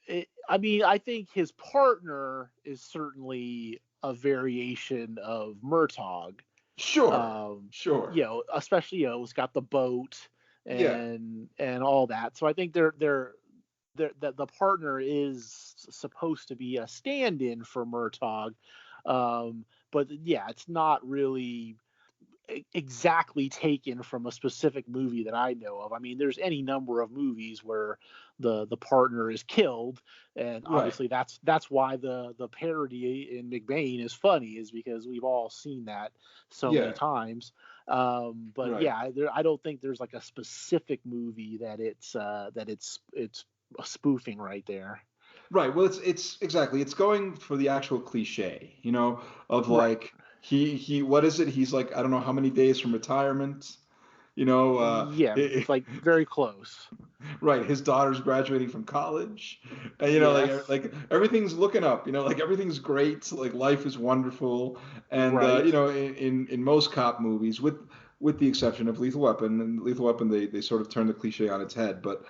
Speaker 4: No. I mean, I think his partner is certainly a variation of Murtaugh.
Speaker 3: sure, sure,
Speaker 4: Especially it's got the boat
Speaker 3: yeah.
Speaker 4: and all that. So I think the partner is supposed to be a stand-in for Murtaugh. But yeah, it's not really exactly taken from a specific movie that I know of. I mean, there's any number of movies where the partner is killed, and
Speaker 3: Right,
Speaker 4: obviously that's why the parody in McBain is funny, is because we've all seen that so many
Speaker 3: yeah,
Speaker 4: times. But
Speaker 3: right.
Speaker 4: yeah, I don't think there's like a specific movie that it's spoofing right there.
Speaker 3: Right. Well, it's exactly. It's going for the actual cliche, of
Speaker 4: Right.
Speaker 3: like he what is it? He's like I don't know how many days from retirement. You know,
Speaker 4: Yeah, it's like very close.
Speaker 3: right. His daughter's graduating from college, and
Speaker 4: Yes.
Speaker 3: like everything's looking up. Like everything's great. Like life is wonderful, and
Speaker 4: Right.
Speaker 3: in most cop movies, with the exception of Lethal Weapon, and Lethal Weapon, they sort of turn the cliche on its head, but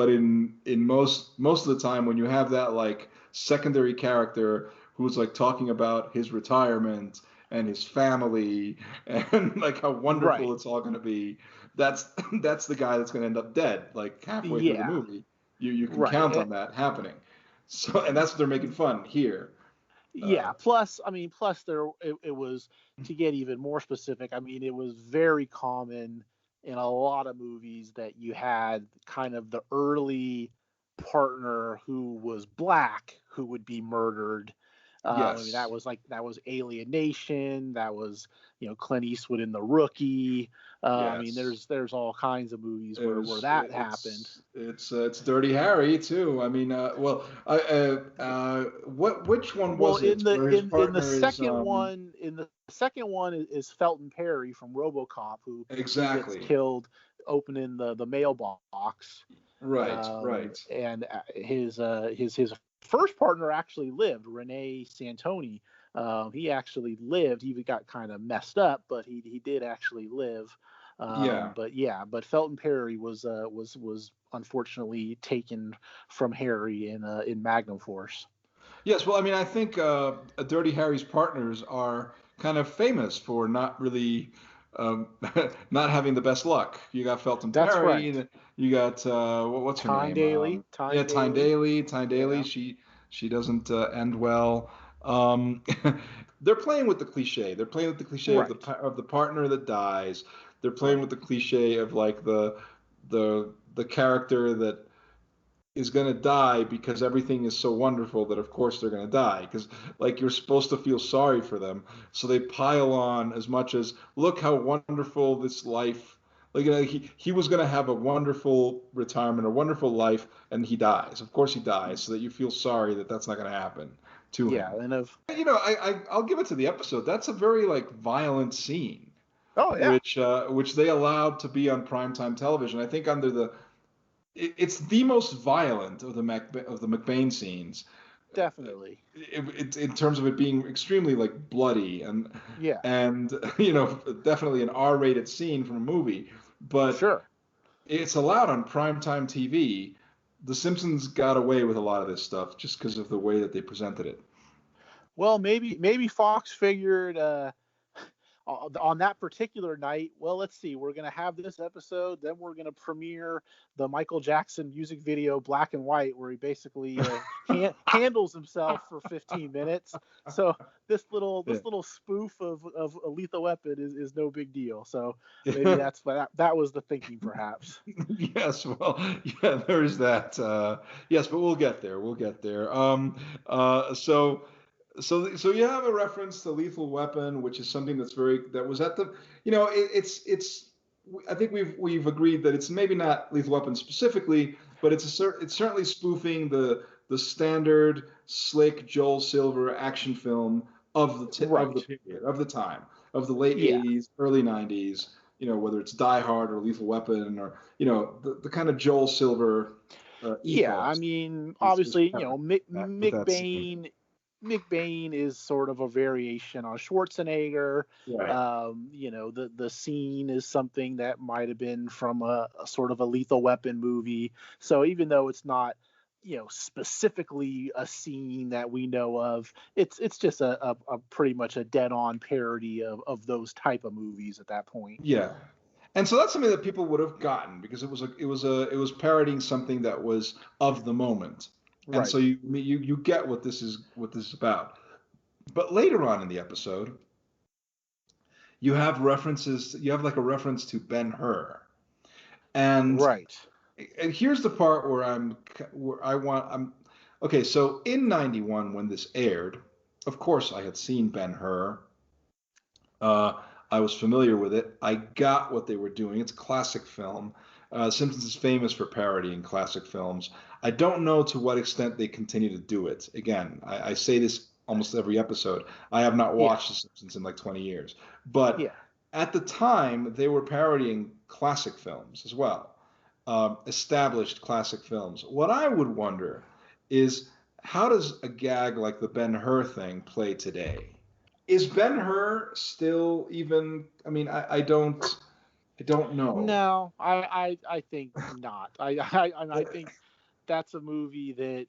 Speaker 3: in most of the time when you have that like secondary character who's like talking about his retirement and his family and like how wonderful
Speaker 4: Right.
Speaker 3: it's all going to be, that's that's the guy that's going to end up dead like halfway through the
Speaker 4: Yeah.
Speaker 3: movie. You can
Speaker 4: Right.
Speaker 3: count on that happening. So, and that's what they're making fun here. uh,
Speaker 4: Yeah. Plus, I mean, it was, to get even more specific. I mean, it was very common in a lot of movies that you had kind of the early partner who was black who would be murdered. I mean,
Speaker 3: yes,
Speaker 4: that was Alienation. That was Clint Eastwood in The Rookie. I mean,
Speaker 3: yes.
Speaker 4: there's all kinds of movies where
Speaker 3: There's
Speaker 4: that happened.
Speaker 3: it's Dirty Harry too. I mean, well, which one
Speaker 4: Well,
Speaker 3: was it where his
Speaker 4: in the
Speaker 3: partner is
Speaker 4: second one, is Felton Perry from RoboCop, who gets
Speaker 3: exactly
Speaker 4: killed opening the mailbox,
Speaker 3: right, right.
Speaker 4: and his first partner actually lived, Renee Santoni. He actually lived. He got kind of messed up, but he did actually live.
Speaker 3: Yeah.
Speaker 4: But Felton Perry was unfortunately taken from Harry in Magnum Force.
Speaker 3: Yes, well, I mean, I think Dirty Harry's partners are kind of famous for not really um, not having the best luck. You got Felton
Speaker 4: That's right.
Speaker 3: Perry, you got what's her
Speaker 4: Tyne
Speaker 3: name?
Speaker 4: Daly.
Speaker 3: Yeah, Tyne Daly. Tyne Daly.
Speaker 4: Yeah.
Speaker 3: She doesn't end well. Um, they're playing with the cliche. They're playing with the cliche of
Speaker 4: Right.
Speaker 3: the partner that dies. They're playing
Speaker 4: Right.
Speaker 3: with the cliche of like the character that is going to die because everything is so wonderful that of course they're going to die because like you're supposed to feel sorry for them, so they pile on as much as look how wonderful this life, like, you know, he was going to have a wonderful retirement, a wonderful life, and he dies, of course he dies, so that you feel sorry that that's not going to happen to
Speaker 4: Yeah.
Speaker 3: him.
Speaker 4: And of.
Speaker 3: You know, I'll give it to the episode, that's a very like violent scene,
Speaker 4: Oh yeah.
Speaker 3: which they allowed to be on primetime television. I think under the it's the most violent of the McBain scenes.
Speaker 4: Definitely.
Speaker 3: In terms of it being extremely like bloody
Speaker 4: Yeah.
Speaker 3: and you know, definitely an R-rated scene from a movie, but
Speaker 4: Sure.
Speaker 3: it's allowed on primetime TV. The Simpsons got away with a lot of this stuff just because of the way that they presented it.
Speaker 4: Well, maybe Fox figured on that particular night, well, let's see, we're going to have this episode, then we're going to premiere the Michael Jackson music video Black and White, where he basically handles himself for 15 minutes. So this little spoof of a Lethal Weapon is no big deal. So maybe that was the thinking, perhaps.
Speaker 3: Yes, well, yeah, there is that. Yes, but we'll get there. We'll get there. So you have a reference to Lethal Weapon, which is something that was at the, you know, it's. I think we've agreed that it's maybe not Lethal Weapon specifically, but it's certainly spoofing the standard slick Joel Silver action film of of the
Speaker 4: Right.
Speaker 3: period, of the time, of the late
Speaker 4: Yeah.
Speaker 3: 80s, early 90s. You know, whether it's Die Hard or Lethal Weapon, or you know, the kind of Joel Silver
Speaker 4: Yeah, I
Speaker 3: ethos
Speaker 4: mean,
Speaker 3: is
Speaker 4: obviously,
Speaker 3: present with that scene.
Speaker 4: McBain is sort of a variation on Schwarzenegger.
Speaker 3: Right.
Speaker 4: The scene is something that might have been from a sort of a Lethal Weapon movie. So even though it's not, specifically a scene that we know of, it's just a pretty much a dead-on parody of those type of movies at that point.
Speaker 3: Yeah. And so that's something that people would have gotten because it was parodying something that was of the moment. And so
Speaker 4: Right.
Speaker 3: you get what this is about. But later on in the episode, you have like a reference to Ben-Hur. And
Speaker 4: Right.
Speaker 3: here's the part I'm okay, so in 91 when this aired, of course I had seen Ben-Hur. I was familiar with it. I got what they were doing. It's a classic film. Simpsons is famous for parodying classic films. I don't know to what extent they continue to do it. Again, I say this almost every episode. I have not
Speaker 4: Yeah.
Speaker 3: watched The Simpsons in like 20 years. But
Speaker 4: Yeah.
Speaker 3: at the time, they were parodying classic films as well, established classic films. What I would wonder is how does a gag like the Ben-Hur thing play today? Is Ben-Hur still even? I mean, I don't know.
Speaker 4: No, I think not. I think that's a movie that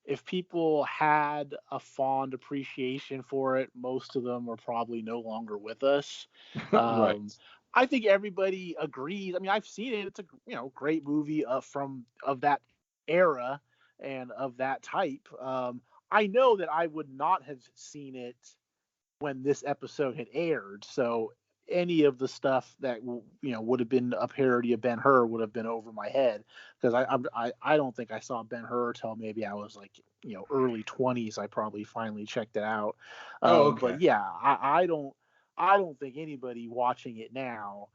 Speaker 4: if people had a fond appreciation for it, most of them are probably no longer with us.
Speaker 3: Right.
Speaker 4: Um, I think everybody agrees. I mean, I've seen it. It's a great movie of that era and of that type. I know that I would not have seen it when this episode had aired. So any of the stuff that would have been a parody of Ben-Hur would have been over my head because I don't think I saw Ben-Hur till maybe I was like early 20s. I probably finally checked it out.
Speaker 3: Oh,
Speaker 4: But
Speaker 3: okay.
Speaker 4: yeah, I don't think anybody watching it now,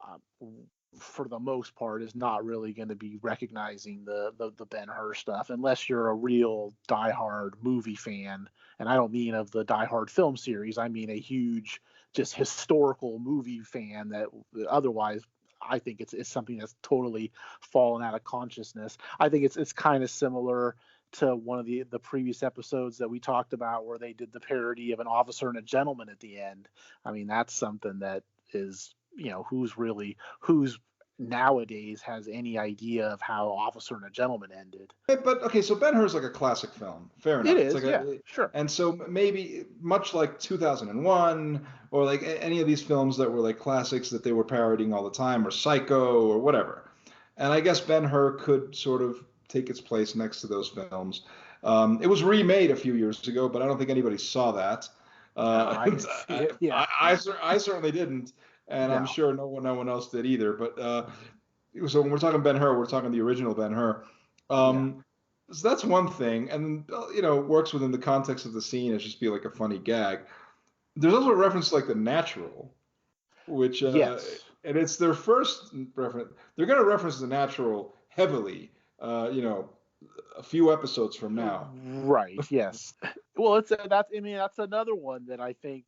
Speaker 4: um, for the most part, is not really going to be recognizing the Ben-Hur stuff unless you're a real diehard movie fan. And I don't mean of the Die Hard film series. I mean a huge, just historical movie fan that otherwise I think it's something that's totally fallen out of consciousness. I think it's kind of similar to one of the previous episodes that we talked about where they did the parody of An Officer and a Gentleman at the end. I mean, that's something that is, who's nowadays has any idea of how Officer and a Gentleman ended.
Speaker 3: But okay, so Ben-Hur's like a classic film. Fair enough.
Speaker 4: It
Speaker 3: It's
Speaker 4: is,
Speaker 3: like
Speaker 4: yeah, sure.
Speaker 3: And so maybe much like 2001 or like any of these films that were like classics that they were parodying all the time, or Psycho or whatever. And I guess Ben-Hur could sort of take its place next to those films. It was remade a few years ago, but I don't think anybody saw that.
Speaker 4: I didn't see it. Yeah.
Speaker 3: I certainly didn't, and I'm
Speaker 4: No.
Speaker 3: sure no one else did either. But so when we're talking Ben-Hur, we're talking the original Ben-Hur. So that's one thing, and works within the context of the scene as just be like a funny gag. There's also a reference to like The Natural, which
Speaker 4: Yes.
Speaker 3: and it's their first reference. They're going to reference The Natural heavily, a few episodes from now.
Speaker 4: Right. Yes. Well, that's another one that I think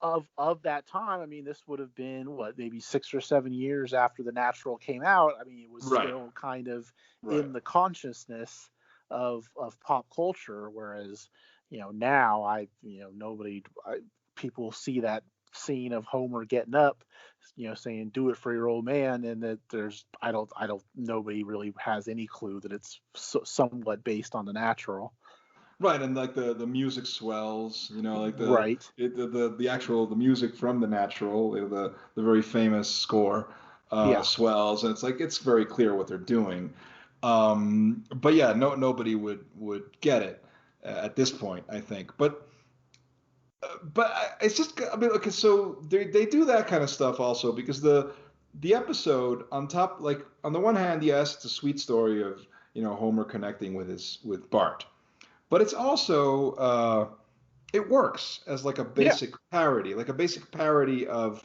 Speaker 4: of that time. I mean, this would have been maybe 6 or 7 years after The Natural came out. I mean, it was
Speaker 3: Right.
Speaker 4: still kind of
Speaker 3: Right.
Speaker 4: in the consciousness of pop culture, whereas now people see that scene of Homer getting up, saying "do it for your old man," and that nobody really has any clue that it's somewhat based on The Natural.
Speaker 3: Right, and like the music swells, like
Speaker 4: Right.
Speaker 3: the music from The Natural, the very famous score,
Speaker 4: Yeah.
Speaker 3: swells, and it's very clear what they're doing. But yeah, nobody would get it at this point, I think. But it's just, I mean, okay, so they do that kind of stuff also because the episode on top, like on the one hand, yes, it's a sweet story of Homer connecting with Bart, but it's also it works as like a basic parody, of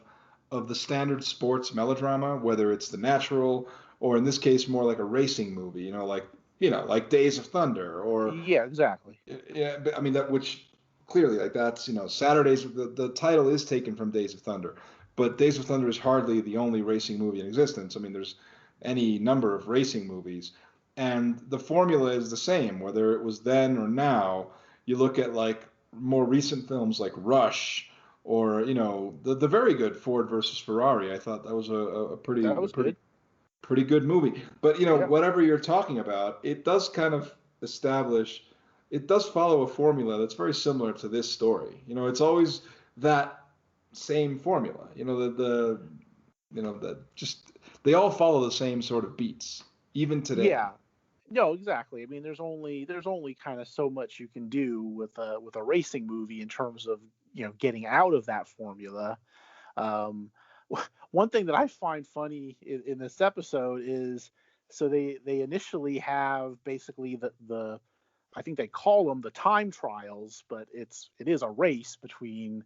Speaker 3: the standard sports melodrama, whether it's The Natural or in this case more like a racing movie, like Days of Thunder or
Speaker 4: Yeah, exactly.
Speaker 3: yeah, but I mean that which clearly like that's Saturdays. The title is taken from Days of Thunder, but Days of Thunder is hardly the only racing movie in existence. I mean, there's any number of racing movies, and the formula is the same whether it was then or now. You look at like more recent films like Rush, or the very good Ford versus Ferrari. I thought that was a pretty
Speaker 4: That was good.
Speaker 3: pretty good movie. But
Speaker 4: Yeah.
Speaker 3: whatever you're talking about, it does kind of establish, it does follow a formula that's very similar to this story. It's always that same formula. Just they all follow the same sort of beats, even today.
Speaker 4: Yeah. No, exactly. I mean, there's only kind of so much you can do with a racing movie in terms of getting out of that formula. One thing that I find funny in this episode is, so they initially have basically the I think they call them the time trials, but it is a race between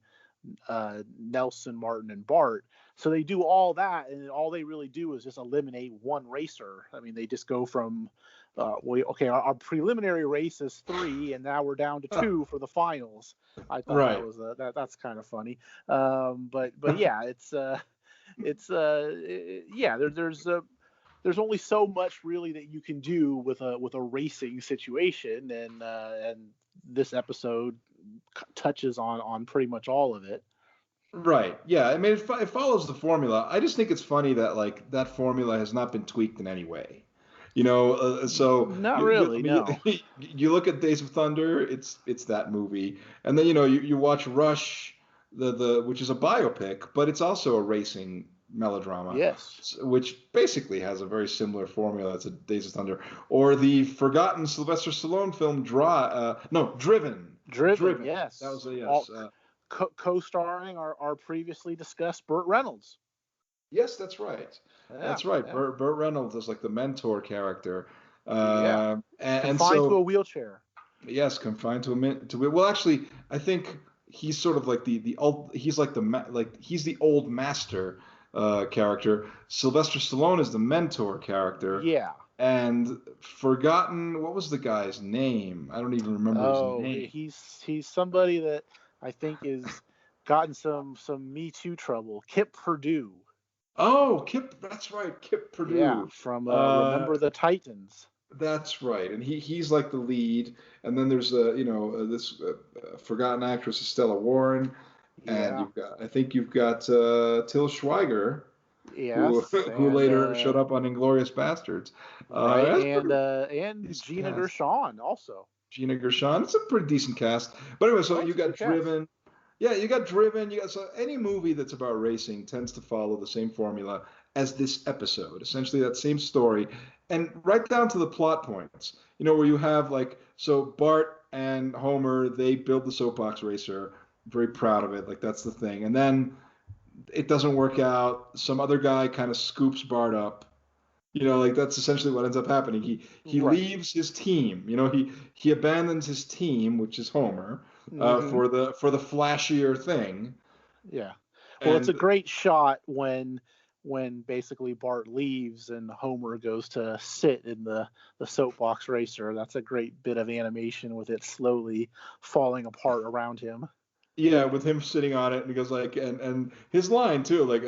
Speaker 4: Nelson, Martin, and Bart. So they do all that, and all they really do is just eliminate one racer. I mean, they just go from our preliminary race is 3, and now we're down to 2 for the finals. I thought
Speaker 3: Right.
Speaker 4: that was that's kind of funny. But yeah, there's only so much really that you can do with a racing situation, and this episode touches on pretty much all of it.
Speaker 3: Right. Yeah. I mean, it follows the formula. I just think it's funny that like that formula has not been tweaked in any way. So
Speaker 4: Not really,
Speaker 3: I mean,
Speaker 4: no.
Speaker 3: you look at Days of Thunder, it's that movie, and then you watch Rush, the which is a biopic, but it's also a racing melodrama.
Speaker 4: Yes.
Speaker 3: Which basically has a very similar formula to Days of Thunder, or the forgotten Sylvester Stallone film Driven.
Speaker 4: Driven. Yes.
Speaker 3: That was a yes.
Speaker 4: Co-starring our previously discussed Burt Reynolds.
Speaker 3: Yes, that's right.
Speaker 4: Yeah,
Speaker 3: That's right.
Speaker 4: yeah.
Speaker 3: Burt Reynolds is like the mentor character.
Speaker 4: Yeah.
Speaker 3: And
Speaker 4: Confined
Speaker 3: so
Speaker 4: to a wheelchair.
Speaker 3: yes, confined to well, actually, I think he's sort of like he's like he's the old master character. Sylvester Stallone is the mentor character.
Speaker 4: Yeah.
Speaker 3: And forgotten, what was the guy's name? I don't even remember his name.
Speaker 4: He's somebody that I think is gotten some Me Too trouble. Kip Purdue.
Speaker 3: Oh, Kip, that's right, Kip Purdue.
Speaker 4: Yeah, from Remember the Titans.
Speaker 3: That's right, and he's like the lead, and then there's this forgotten actress Stella Warren, and
Speaker 4: Yeah.
Speaker 3: I think you've got Till Schweiger, who
Speaker 4: Yes.
Speaker 3: who
Speaker 4: And
Speaker 3: later showed up on Inglorious Bastards.
Speaker 4: right.
Speaker 3: That's
Speaker 4: And
Speaker 3: pretty decent
Speaker 4: Gina
Speaker 3: cast.
Speaker 4: Gershon also.
Speaker 3: Gina Gershon, it's a pretty decent cast. But anyway, so
Speaker 4: Oh,
Speaker 3: you
Speaker 4: it's a
Speaker 3: got
Speaker 4: good cast.
Speaker 3: Driven. Yeah, you got Driven. So any movie that's about racing tends to follow the same formula as this episode. Essentially, that same story, and right down to the plot points. Where you have so Bart and Homer, they build the soapbox racer. Very proud of it. Like that's the thing. And then it doesn't work out. Some other guy kind of scoops Bart up. That's essentially what ends up happening. He
Speaker 4: Right.
Speaker 3: leaves his team. He abandons his team, which is Homer,
Speaker 4: Hmm.
Speaker 3: for the flashier thing.
Speaker 4: Yeah. Well, it's a
Speaker 3: And
Speaker 4: great shot when basically Bart leaves and Homer goes to sit in the soapbox racer. That's a great bit of animation with it slowly falling apart around him.
Speaker 3: yeah, with him sitting on it, and he goes and his line too, like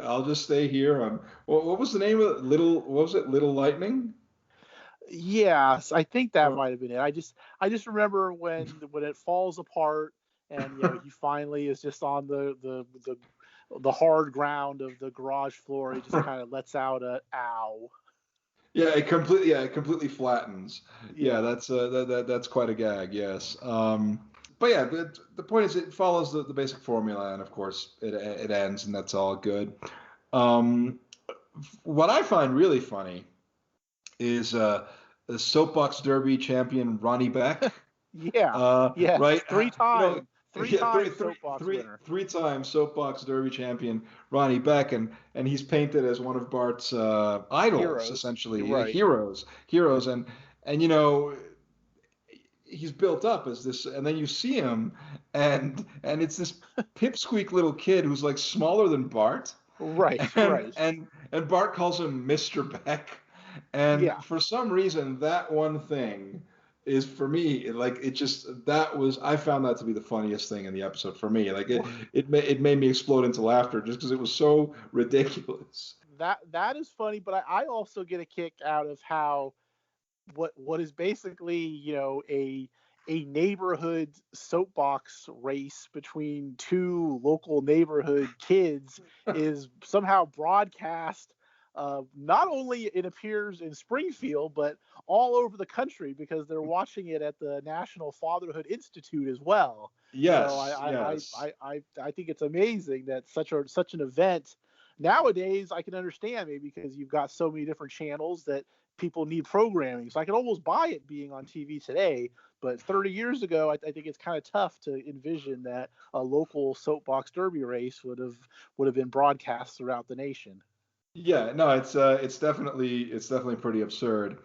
Speaker 3: I'll just stay here on what was the name of it? What was it? Little Lightning?
Speaker 4: Yes, I think that
Speaker 3: Uh,
Speaker 4: might have been it. I just remember when it falls apart and he finally is just on the hard ground of the garage floor. He just kind of lets out a ow.
Speaker 3: it completely flattens. Yeah,
Speaker 4: Yeah.
Speaker 3: that's quite a gag. Yes. But yeah, the point is it follows the basic formula, and of course it ends, and that's all good. Um, what I find really funny is the soapbox derby champion Ronnie Beck.
Speaker 4: Yeah. Yes.
Speaker 3: Right?
Speaker 4: Three time. Three
Speaker 3: Yeah,
Speaker 4: time soapbox
Speaker 3: three,
Speaker 4: winner.
Speaker 3: three-time soapbox derby champion Ronnie Beck, and he's painted as one of Bart's idols,
Speaker 4: Heroes. You're
Speaker 3: essentially
Speaker 4: right.
Speaker 3: heroes, and he's built up as this, and then you see him, and it's this pipsqueak little kid who's like smaller than Bart,
Speaker 4: Right.
Speaker 3: and
Speaker 4: Right.
Speaker 3: and and Bart calls him Mr. Beck, and
Speaker 4: Yeah.
Speaker 3: for some reason that one thing is for me like it just that was I found that to be the funniest thing in the episode for me. Like it made me explode into laughter just because it was so ridiculous.
Speaker 4: That is funny, but I also get a kick out of how what is basically a neighborhood soapbox race between two local neighborhood kids is somehow broadcast. Not only it appears in Springfield, but all over the country because they're watching it at the National Fatherhood Institute as well. So
Speaker 3: Yes,
Speaker 4: I I,
Speaker 3: yes.
Speaker 4: I, I, I think it's amazing that such an event nowadays I can understand maybe because you've got so many different channels that people need programming. So I can almost buy it being on TV today. But 30 years ago, I think it's kind of tough to envision that a local soapbox derby race would have been broadcast throughout the nation.
Speaker 3: Yeah, no, it's definitely pretty absurd.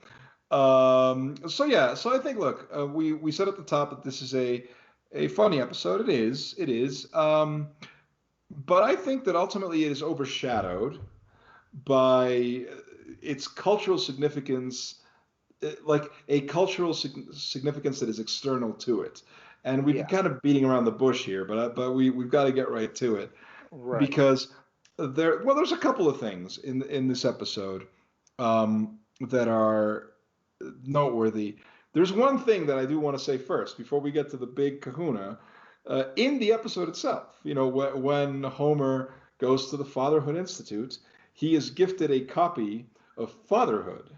Speaker 3: So yeah, so I think look, we said at the top that this is a funny episode. It is. But I think that ultimately it is overshadowed by its cultural significance, like a cultural significance that is external to it. And we've been
Speaker 4: Yeah,
Speaker 3: kind of beating around the bush here, but we've got to get right to it
Speaker 4: right.
Speaker 3: because there's a couple of things in this episode that are noteworthy. There's one thing that I do want to say first before we get to the big kahuna. In the episode itself, when Homer goes to the Fatherhood Institute, he is gifted a copy of Fatherhood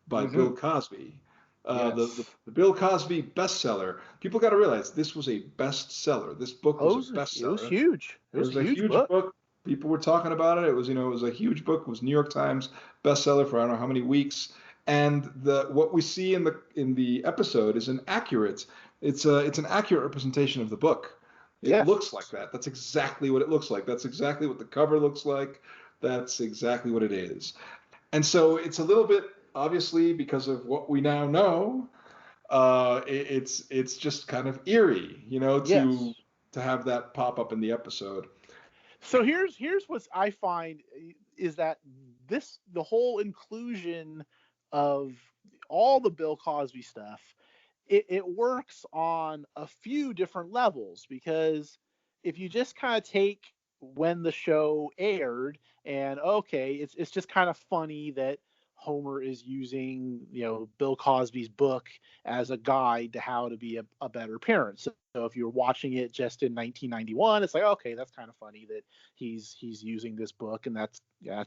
Speaker 3: by
Speaker 4: Hmm.
Speaker 3: Bill Cosby.
Speaker 4: Yes.
Speaker 3: The Bill Cosby bestseller. People got to realize this was a bestseller. This book was
Speaker 4: Oh,
Speaker 3: a
Speaker 4: it was
Speaker 3: bestseller.
Speaker 4: huge. It
Speaker 3: It
Speaker 4: was a
Speaker 3: was a
Speaker 4: huge
Speaker 3: huge
Speaker 4: book.
Speaker 3: book. People were talking about it. It was a huge book. It was New York Times bestseller for I don't know how many weeks. And what we see in the episode is an accurate representation of the book. It
Speaker 4: Yes.
Speaker 3: looks like that. That's exactly what it looks like. That's exactly what the cover looks like. That's exactly what it is. And so it's a little bit obviously because of what we now know. It's just kind of eerie,
Speaker 4: Yes.
Speaker 3: to have that pop up in the episode.
Speaker 4: So here's what I find is that the whole inclusion of all the Bill Cosby stuff, it works on a few different levels because if you just kind of take when the show aired and okay, it's just kind of funny that Homer is using, Bill Cosby's book as a guide to how to be a better parent. So if you're watching it just in 1991, it's like, okay, that's kind of funny that he's using this book and that's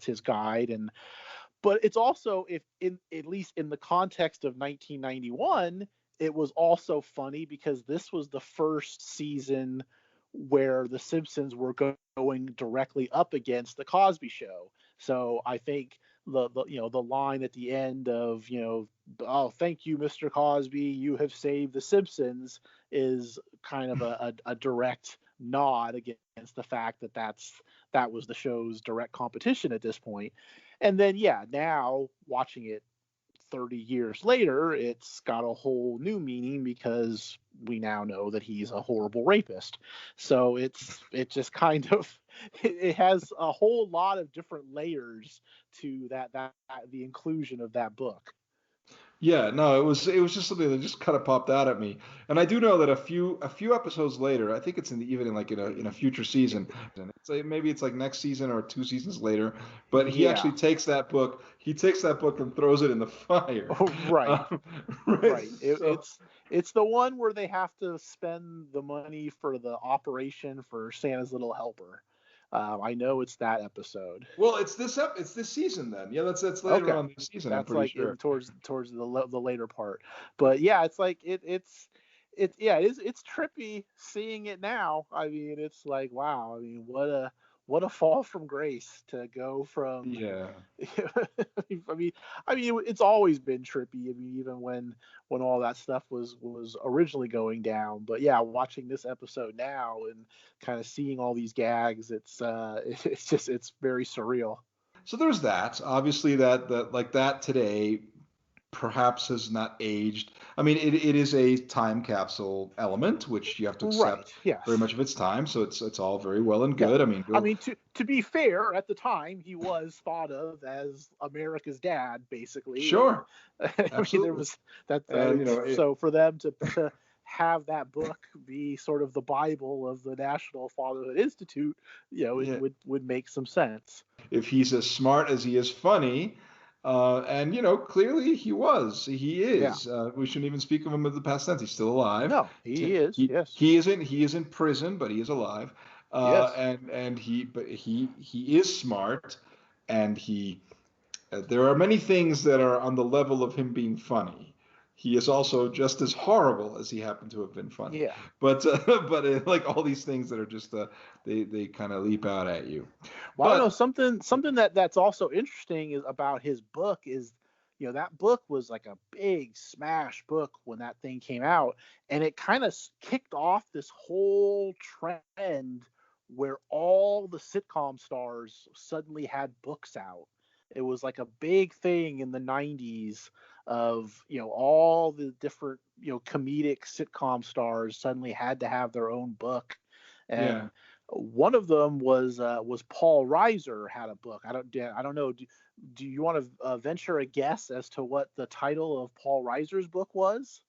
Speaker 4: his guide. But it's also, at least in the context of 1991, it was also funny because this was the first season where the Simpsons were going directly up against the Cosby Show. So I think the line at the end of, oh, thank you, Mr. Cosby, you have saved the Simpsons, is kind of a direct nod against the fact that was the show's direct competition at this point. And then, now watching it 30 years later, it's got a whole new meaning because we now know that he's a horrible rapist. So it just kind of, it has a whole lot of different layers to that the inclusion of that book.
Speaker 3: Yeah, no, it was just something that just kind of popped out at me, and I do know that a few episodes later, I think it's in a future season, and maybe it's like next season or 2 seasons later, but he actually takes that book, and throws it in the fire.
Speaker 4: Right, right.
Speaker 3: So,
Speaker 4: It's the one where they have to spend the money for the operation for Santa's Little Helper. I know it's that episode.
Speaker 3: well, it's this season then. Yeah, that's later on this season.
Speaker 4: That's
Speaker 3: I'm pretty
Speaker 4: like
Speaker 3: sure.
Speaker 4: towards the later part. But yeah, it's like it's trippy seeing it now. I mean, it's like, wow. I mean, what a fall from grace to go from.
Speaker 3: Yeah.
Speaker 4: I mean, it's always been trippy. I mean, even when all that stuff was originally going down. But yeah, watching this episode now and kind of seeing all these gags, it's very surreal.
Speaker 3: So there's that. Obviously, that like that today perhaps has not aged. I mean, it is a time capsule element, which you have to accept
Speaker 4: Right, yes.
Speaker 3: very much of its time. So it's all very well and good.
Speaker 4: Yeah.
Speaker 3: I mean,
Speaker 4: to be fair, at the time he was thought of as America's dad, basically.
Speaker 3: Sure.
Speaker 4: I
Speaker 3: Absolutely.
Speaker 4: mean, there was that. So for them to have that book be sort of the Bible of the National Fatherhood Institute, it would make some sense.
Speaker 3: If he's as smart as he is funny, and clearly he is.
Speaker 4: Yeah.
Speaker 3: We shouldn't even speak of him in the past tense. He's still alive.
Speaker 4: No, he is. Yes.
Speaker 3: He is in prison, but he is alive.
Speaker 4: Yes.
Speaker 3: And he is smart, and there are many things that are on the level of him being funny. He is also just as horrible as he happened to have been funny.
Speaker 4: Yeah.
Speaker 3: But like all these things that are just they kind of leap out at you.
Speaker 4: Well, I don't know, something that's also interesting is about his book is, that book was like a big smash book when that thing came out, and it kind of kicked off this whole trend where all the sitcom stars suddenly had books out. It was like a big thing in the 90s of, all the different, comedic sitcom stars suddenly had to have their own book. And one of them was Paul Reiser had a book. I don't know. Do you want to venture a guess as to what the title of Paul Reiser's book was?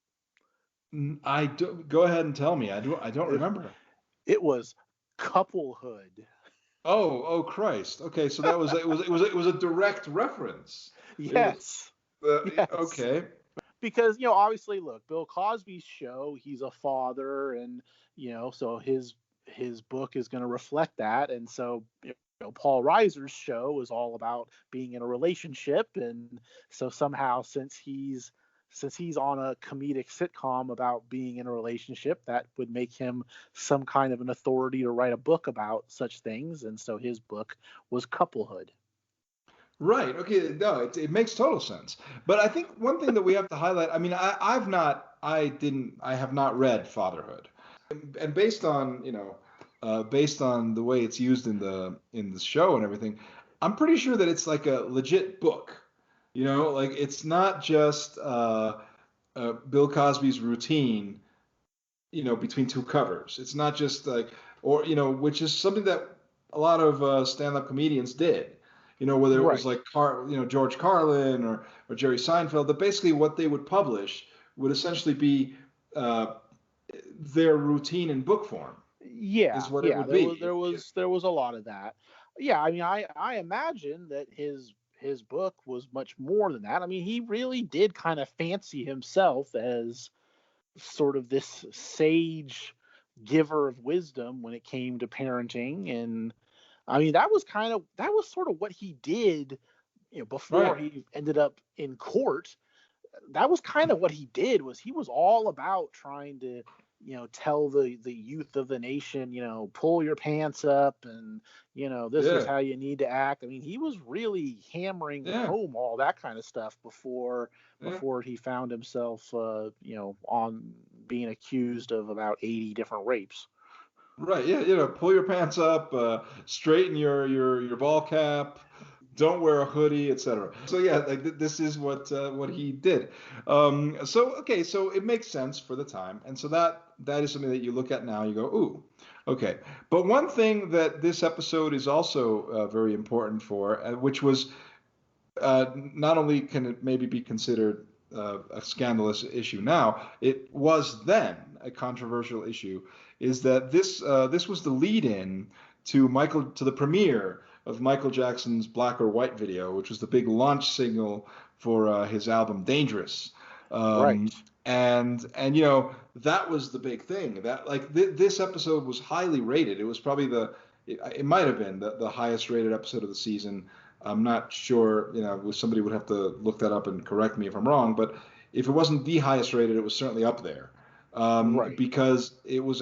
Speaker 3: I do, go ahead and tell me. I don't remember.
Speaker 4: It was Couplehood.
Speaker 3: Oh Christ. Okay, so that was it was a direct reference.
Speaker 4: Yes. Yes.
Speaker 3: Okay.
Speaker 4: Because, obviously, look, Bill Cosby's show, he's a father, and, so his book is going to reflect that. And so, Paul Reiser's show is all about being in a relationship. And so somehow, since he's on a comedic sitcom about being in a relationship, that would make him some kind of an authority to write a book about such things. And so his book was Couplehood.
Speaker 3: Right. Okay. No, it makes total sense. But I think one thing that we have to highlight, I mean, I have not read Fatherhood, and based on the way it's used in the show and everything, I'm pretty sure that it's like a legit book. Like it's not just Bill Cosby's routine, between two covers. It's not just like, or which is something that a lot of stand-up comedians did. Whether it was like George Carlin or Jerry Seinfeld, that basically what they would publish would essentially be their routine in book form.
Speaker 4: Yeah,
Speaker 3: is what it would be.
Speaker 4: There was a lot of that. Yeah, I mean, I imagine that his his book was much more than that. I mean, he really did kind of fancy himself as sort of this sage giver of wisdom when it came to parenting. And I mean, that was sort of what he did, before
Speaker 3: Right.
Speaker 4: he ended up in court. That was kind of what he did. Was he was all about trying to tell the youth of the nation, pull your pants up, and this is
Speaker 3: Yeah.
Speaker 4: how you need to act. I mean, he was really hammering
Speaker 3: Yeah.
Speaker 4: home all that kind of stuff before
Speaker 3: Yeah.
Speaker 4: he found himself on being accused of about 80 different rapes.
Speaker 3: Right. Yeah. Pull your pants up, straighten your ball cap, don't wear a hoodie, etc. So yeah, like this is what he did. So okay, so it makes sense for the time, and so that is something that you look at now. You go, ooh, okay. But one thing that this episode is also very important for, which was not only can it maybe be considered a scandalous issue now, it was then a controversial issue, is that this was the lead-in to the premiere of Michael Jackson's Black or White video, which was the big launch signal for his album Dangerous.
Speaker 4: Right.
Speaker 3: And that was the big thing. That like this episode was highly rated. It was probably it might have been the highest rated episode of the season. I'm not sure, somebody would have to look that up and correct me if I'm wrong, but if it wasn't the highest rated, it was certainly up there.
Speaker 4: Right.
Speaker 3: Because it was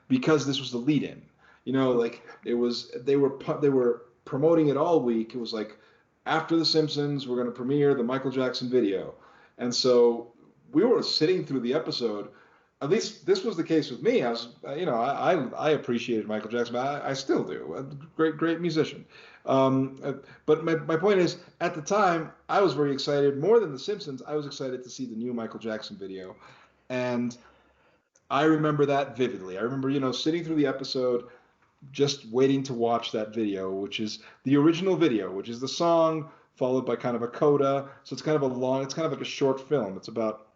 Speaker 3: because this was the lead-in. Like they were promoting it all week. It was like, after The Simpsons, we're going to premiere the Michael Jackson video. And so we were sitting through the episode. At least this was the case with me. I appreciated Michael Jackson, but I still do. A great musician. But my point is, at the time, I was very excited. More than The Simpsons, I was excited to see the new Michael Jackson video. And I remember that vividly. I remember, sitting through the episode, just waiting to watch that video, which is the original video, which is the song followed by kind of a coda. So it's kind of like a short film. It's about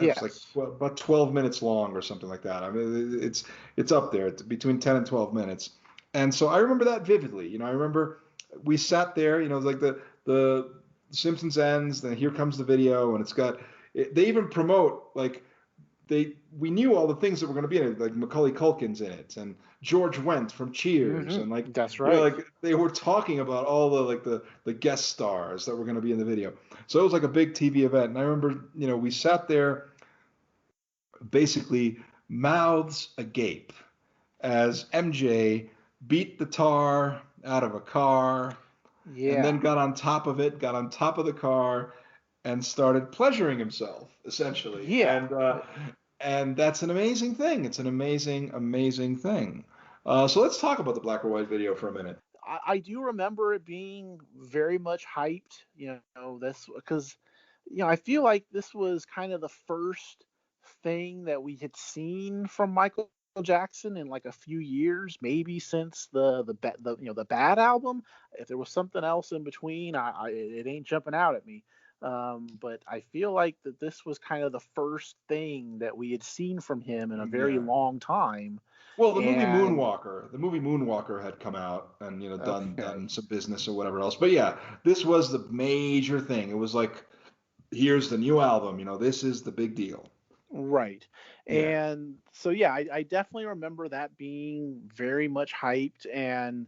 Speaker 4: Yes.
Speaker 3: It's like about 12 minutes long or something like that. I mean, it's up there. It's between 10 and 12 minutes. And so I remember that vividly. I remember we sat there. Like the Simpsons ends, then here comes the video, and they even promote like we knew all the things that were going to be in it, like Macaulay Culkin's in it, and George Wendt from Cheers,
Speaker 4: Mm-hmm.
Speaker 3: and like
Speaker 4: that's right.
Speaker 3: like they were talking about all the guest stars that were going to be in the video. So it was like a big TV event, and I remember we sat there basically mouths agape as MJ beat the tar out of a car, and then got on top of the car, and started pleasuring himself, essentially.
Speaker 4: Yeah.
Speaker 3: And that's an amazing thing. It's an amazing, amazing thing. So let's talk about the Black or White video for a minute.
Speaker 4: I do remember it being very much hyped, this because, I feel like this was kind of the first thing that we had seen from Michael Jackson in like a few years, maybe since the Bad album. If there was something else in between, it ain't jumping out at me. But I feel like that this was kind of the first thing that we had seen from him in a very long time.
Speaker 3: Well, the movie Moonwalker had come out and done some business or whatever else. But yeah, this was the major thing. It was like, here's the new album. This is the big deal.
Speaker 4: Right.
Speaker 3: Yeah.
Speaker 4: And so yeah, I definitely remember that being very much hyped, and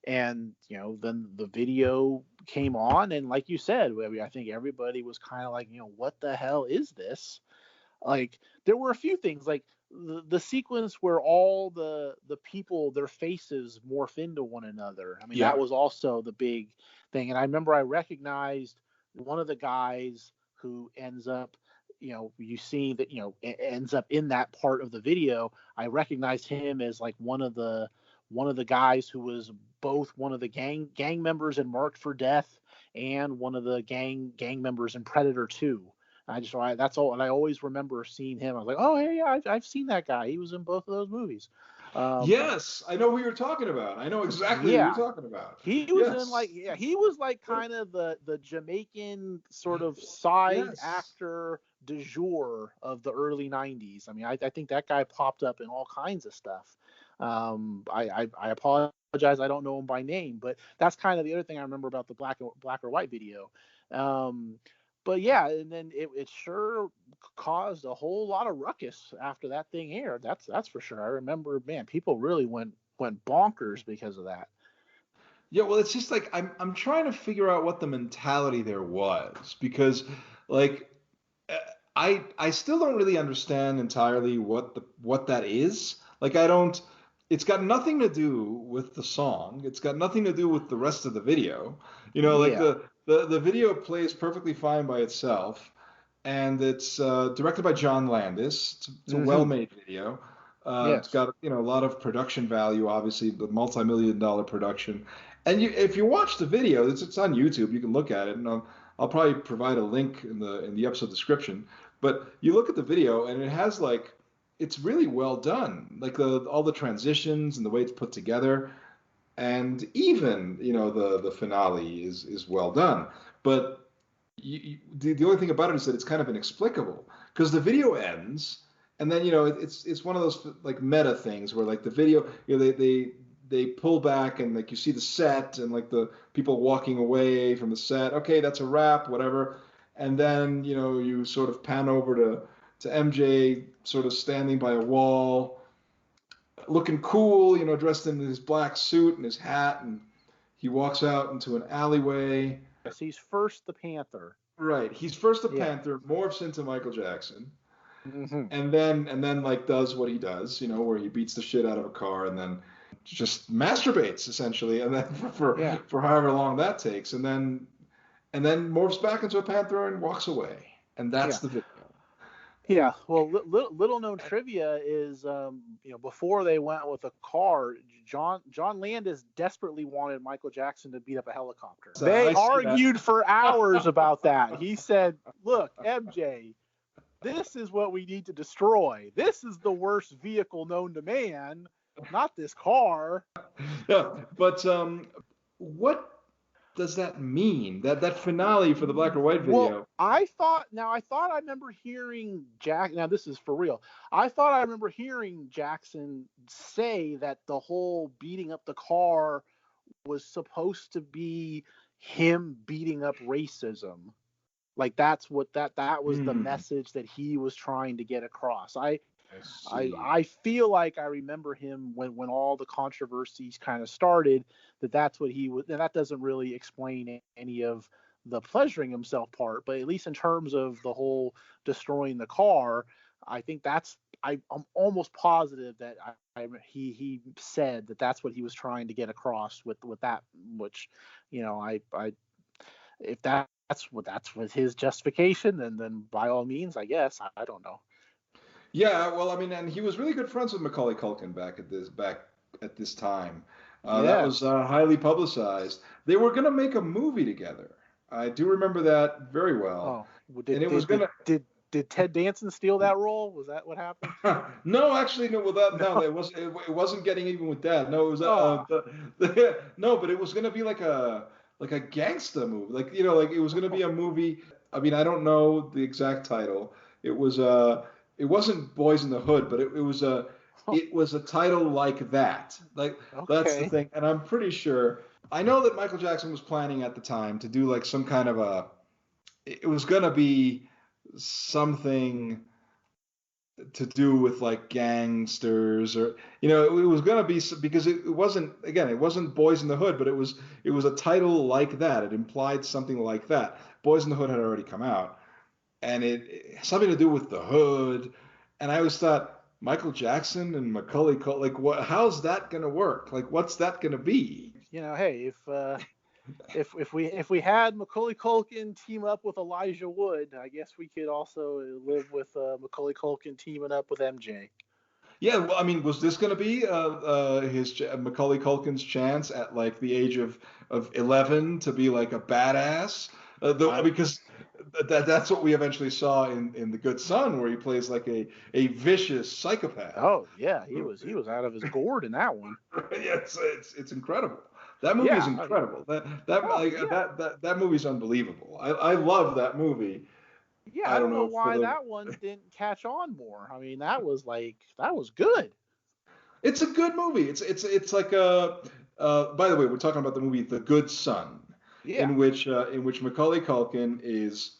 Speaker 4: then the video came on, and like you said, I think everybody was kind of like, what the hell is this? Like, there were a few things, like the sequence where all the people, their faces morph into one another. I mean, that was also the big thing. And I remember I recognized one of the guys who ends up, you see that, ends up in that part of the video. I recognized him as like one of the guys who was both one of the gang members in Marked for Death and one of the gang members in Predator 2. That's all. And I always remember seeing him. I was like, oh, yeah, I've seen that guy. He was in both of those movies.
Speaker 3: Yes, I know who you're talking about. I know exactly who you're talking about.
Speaker 4: He was he was like kind of the Jamaican sort of side actor du jour of the early 90s. I mean, I think that guy popped up in all kinds of stuff. I apologize, I don't know him by name, but that's kind of the other thing I remember about the black or white video. But yeah, and then it sure caused a whole lot of ruckus after that thing aired. That's for sure. I remember, man, people really went bonkers because of that.
Speaker 3: Yeah, well, it's just like I'm trying to figure out what the mentality there was because, like, uh, I still don't really understand entirely what that is. Like, I don't. It's got nothing to do with the song. It's got nothing to do with the rest of the video. Like
Speaker 4: Yeah.
Speaker 3: the video plays perfectly fine by itself, and it's directed by John Landis. It's a
Speaker 4: Hmm.
Speaker 3: well-made video. It's
Speaker 4: Yes.
Speaker 3: got a lot of production value, obviously, the multi-million-dollar production. And if you watch the video, it's on YouTube. You can look at it, and I'll probably provide a link in the episode description. But you look at the video, and it has like it's really well done, like all the transitions and the way it's put together, and even the finale is well done. But the only thing about it is that it's kind of inexplicable because the video ends, and then it's one of those like meta things where like the video they pull back and like you see the set and like the people walking away from the set. Okay, that's a wrap, whatever. And then you sort of pan over to MJ sort of standing by a wall, looking cool, dressed in his black suit and his hat, and he walks out into an alleyway.
Speaker 4: Yes, he's first the Panther.
Speaker 3: Right. He's first a
Speaker 4: Yeah.
Speaker 3: Panther, morphs into Michael Jackson,
Speaker 4: Hmm.
Speaker 3: and then like does what he does, where he beats the shit out of a car and then just masturbates essentially, and then
Speaker 4: Yeah.
Speaker 3: for however long that takes, and then morphs back into a Panther and walks away. And that's
Speaker 4: Yeah.
Speaker 3: the video.
Speaker 4: Yeah, well, little known trivia is, before they went with a car, John Landis desperately wanted Michael Jackson to beat up a helicopter.
Speaker 3: So
Speaker 4: They
Speaker 3: I see that.
Speaker 4: argued for hours about that. He said, "Look, MJ, this is what we need to destroy. This is the worst vehicle known to man, not this car."
Speaker 3: Yeah, but what does that mean? That finale for the black or white
Speaker 4: Well,
Speaker 3: video?
Speaker 4: I thought I remember hearing Jack. Now this is for real. I thought I remember hearing Jackson say that the whole beating up the car was supposed to be him beating up racism. Like that's what that was the
Speaker 3: Hmm,
Speaker 4: message that he was trying to get across.
Speaker 3: I see.
Speaker 4: I feel like I remember him when all the controversies kind of started, that's what he was. And that doesn't really explain any of the pleasuring himself part, but at least in terms of the whole destroying the car, I think I'm almost positive that he said that that's what he was trying to get across with that, which, I if that's his justification, then by all means, I guess. I don't know.
Speaker 3: Yeah, well, I mean, and he was really good friends with Macaulay Culkin back at this time. That was
Speaker 4: Yes.
Speaker 3: highly publicized. They were gonna make a movie together. I do remember that very well,
Speaker 4: Oh,
Speaker 3: and it was
Speaker 4: did
Speaker 3: gonna.
Speaker 4: did Ted Danson steal that role? Was that what happened?
Speaker 3: No, actually, no. Well, no,
Speaker 4: No.
Speaker 3: it wasn't getting even with that. No, it was
Speaker 4: Oh,
Speaker 3: no, but it was gonna be like a gangster movie. Like like it was gonna be a movie. I mean, I don't know the exact title. It wasn't Boys in the Hood, but it was a title like that. Like that's the
Speaker 4: okay.
Speaker 3: thing, and I'm pretty sure. I know that Michael Jackson was planning at the time to do like some kind of a. It was gonna be something to do with like gangsters, or it was going to be because it wasn't Boys in the Hood, but it was a title like that. It implied something like that. Boys in the Hood had already come out, and it something to do with the hood. And I always thought Michael Jackson and Macaulay Culkin, like how's that going to work? Like what's that going to be?
Speaker 4: Hey, if we had Macaulay Culkin team up with Elijah Wood, I guess we could also live with Macaulay Culkin teaming up with MJ.
Speaker 3: Yeah, well, I mean, was this going to be Macaulay Culkin's chance at like the age of 11 to be like a badass?
Speaker 4: I
Speaker 3: Because that's what we eventually saw in The Good Son, where he plays like a vicious psychopath.
Speaker 4: Oh yeah, he was out of his gourd in that one.
Speaker 3: Yeah, it's incredible. That movie is
Speaker 4: Yeah,
Speaker 3: incredible. That
Speaker 4: oh
Speaker 3: like
Speaker 4: yeah,
Speaker 3: that movie's unbelievable. I love that movie.
Speaker 4: yeah.
Speaker 3: I
Speaker 4: I
Speaker 3: don't
Speaker 4: don't know
Speaker 3: know for
Speaker 4: why
Speaker 3: the
Speaker 4: that one didn't catch on more. I mean, that was good.
Speaker 3: It's a good movie. It's like a. By the way, we're talking about the movie The Good Son,
Speaker 4: Yeah.
Speaker 3: in which Macaulay Culkin is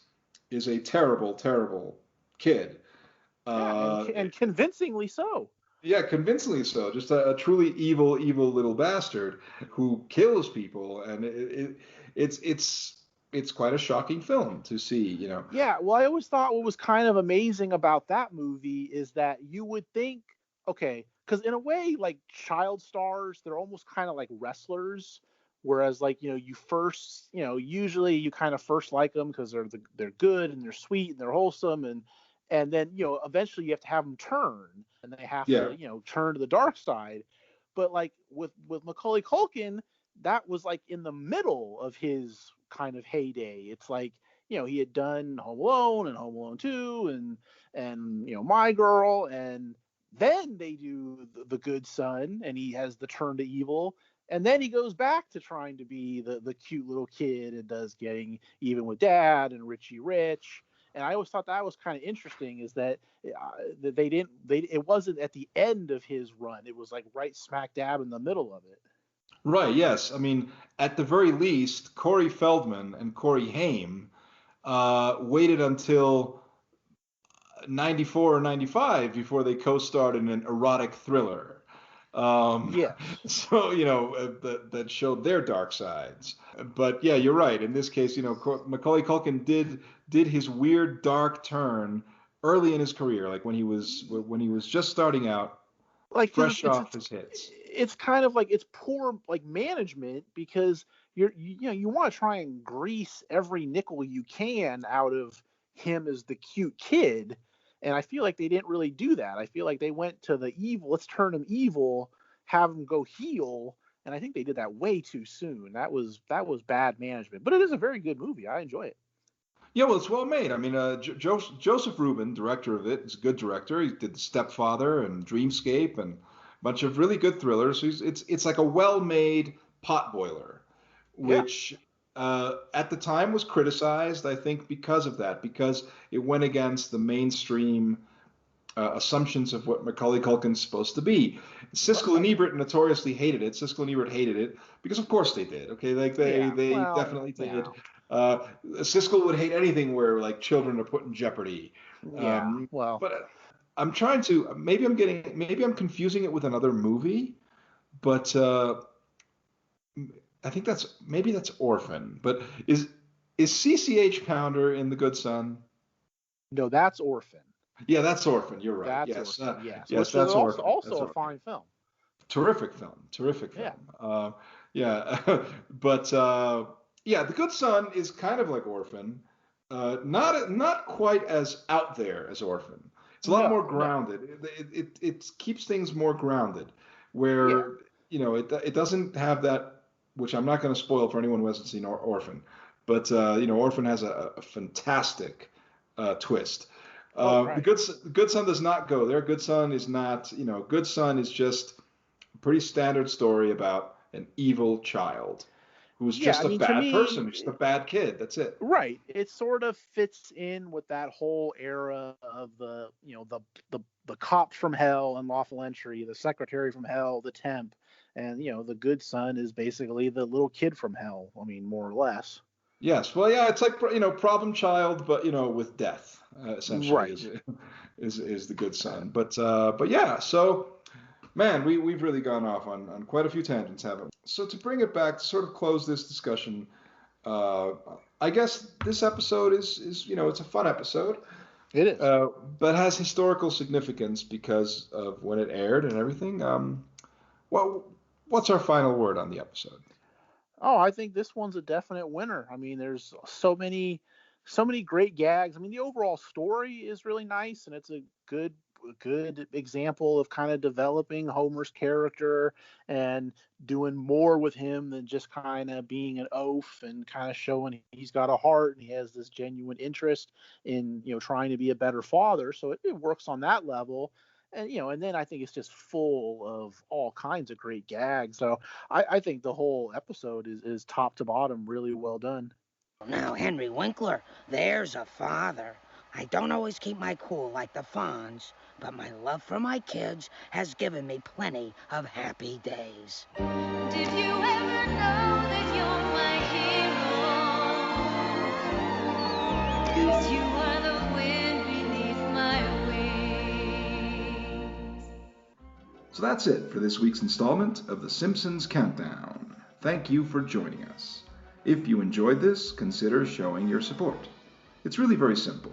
Speaker 3: a terrible, terrible kid.
Speaker 4: Yeah,
Speaker 3: Uh,
Speaker 4: and convincingly so.
Speaker 3: yeah, convincingly so. Just a truly evil, evil little bastard who kills people, and it's quite a shocking film to see.
Speaker 4: Yeah, well, I always thought what was kind of amazing about that movie is that you would think, okay, because in a way, like child stars, they're almost kind of like wrestlers, whereas like you first, usually you kind of first like them because they're good and they're sweet and they're wholesome and then eventually you have to have them turn and they have
Speaker 3: Yeah,
Speaker 4: to turn to the dark side, but like with Macaulay Culkin, that was like in the middle of his kind of heyday. It's like he had done Home Alone and Home Alone 2 and My Girl, and then they do the Good Son, and he has the turn to evil, and then he goes back to trying to be the cute little kid and does Getting Even with Dad and Richie Rich. And I always thought that was kind of interesting, is that it wasn't at the end of his run. It was like right smack dab in the middle of it.
Speaker 3: right. Yes, I mean, at the very least, Corey Feldman and Corey Haim waited until 94 or 95 before they co-starred in an erotic thriller.
Speaker 4: Yes.
Speaker 3: So, that showed their dark sides. But yeah, you're right. In this case, Macaulay Culkin did his weird dark turn early in his career, like when he was just starting out,
Speaker 4: Like because
Speaker 3: fresh off his hits.
Speaker 4: it's kind of like it's poor like management, because you want to try and grease every nickel you can out of him as the cute kid, and I feel like they didn't really do that. I feel like they went to the evil, let's turn him evil, have him go heel, and I think they did that way too soon. That was bad management, but it is a very good movie. I enjoy it.
Speaker 3: Yeah, well, it's well made. I mean, Joseph Rubin, director of it, is a good director. He did The Stepfather and Dreamscape and a bunch of really good thrillers. It's like a well-made potboiler,
Speaker 4: Yeah.
Speaker 3: which at the time was criticized, I think, because of that, because it went against the mainstream assumptions of what Macaulay Culkin's supposed to be. Siskel and Ebert notoriously hated it. Siskel and Ebert hated it because, of course, they did. Okay, like they
Speaker 4: Yeah.
Speaker 3: they
Speaker 4: Well,
Speaker 3: definitely did.
Speaker 4: yeah.
Speaker 3: Siskel would hate anything where like children are put in jeopardy.
Speaker 4: Yeah. Well,
Speaker 3: But I'm trying to maybe I'm confusing it with another movie, but I think that's Orphan. But is CCH Pounder in The Good Son?
Speaker 4: no, that's Orphan.
Speaker 3: Yeah, that's Orphan. You're right.
Speaker 4: That's
Speaker 3: Yes,
Speaker 4: Orphan, yes,
Speaker 3: yes,
Speaker 4: which is
Speaker 3: that's
Speaker 4: also
Speaker 3: Orphan. That's
Speaker 4: also a
Speaker 3: Orphan.
Speaker 4: fine film.
Speaker 3: Terrific film. Terrific
Speaker 4: Yeah,
Speaker 3: film. Yeah, but yeah, The Good Son is kind of like Orphan. Not quite as out there as Orphan. It's a lot more
Speaker 4: no,
Speaker 3: grounded. It keeps things more grounded,
Speaker 4: yeah,
Speaker 3: where it doesn't have that, which I'm not going to spoil for anyone who hasn't seen Orphan, but Orphan has a fantastic twist.
Speaker 4: oh
Speaker 3: The
Speaker 4: right,
Speaker 3: Good Son does not go there. Good Son is not, Good Son is just a pretty standard story about an evil child who's
Speaker 4: yeah.
Speaker 3: just
Speaker 4: I
Speaker 3: a
Speaker 4: mean, to
Speaker 3: bad
Speaker 4: me,
Speaker 3: person, just a bad kid. That's it.
Speaker 4: right, it sort of fits in with that whole era of the cops from hell and Lawful Entry, the secretary from hell, the temp, and the good son is basically the little kid from hell. I mean, more or less.
Speaker 3: Yes. Well, yeah, it's like, problem child, but with death, essentially
Speaker 4: Right.
Speaker 3: is the Good Son. But yeah, so man, we've really gone off on quite a few tangents, haven't we? So to bring it back, to sort of close this discussion, uh, I guess this episode is it's a fun episode,
Speaker 4: It is.
Speaker 3: uh, but has historical significance because of when it aired and everything. Well, what's our final word on the episode?
Speaker 4: Oh, I think this one's a definite winner. I mean, there's so many great gags. I mean, the overall story is really nice, and it's a good example of kind of developing Homer's character and doing more with him than just kind of being an oaf, and kind of showing he's got a heart and he has this genuine interest in trying to be a better father. So it works on that level. And and then I think it's just full of all kinds of great gags. So I think the whole episode is top to bottom really well done.
Speaker 1: Now, Henry Winkler, there's a father. I don't always keep my cool like the Fonz, but my love for my kids has given me plenty of happy days.
Speaker 2: Did you ever know that you're my hero? 'Cause you are the wind beneath my wings.
Speaker 3: So that's it for this week's installment of the Simpsons Countdown. Thank you for joining us. If you enjoyed this, consider showing your support. It's really very simple.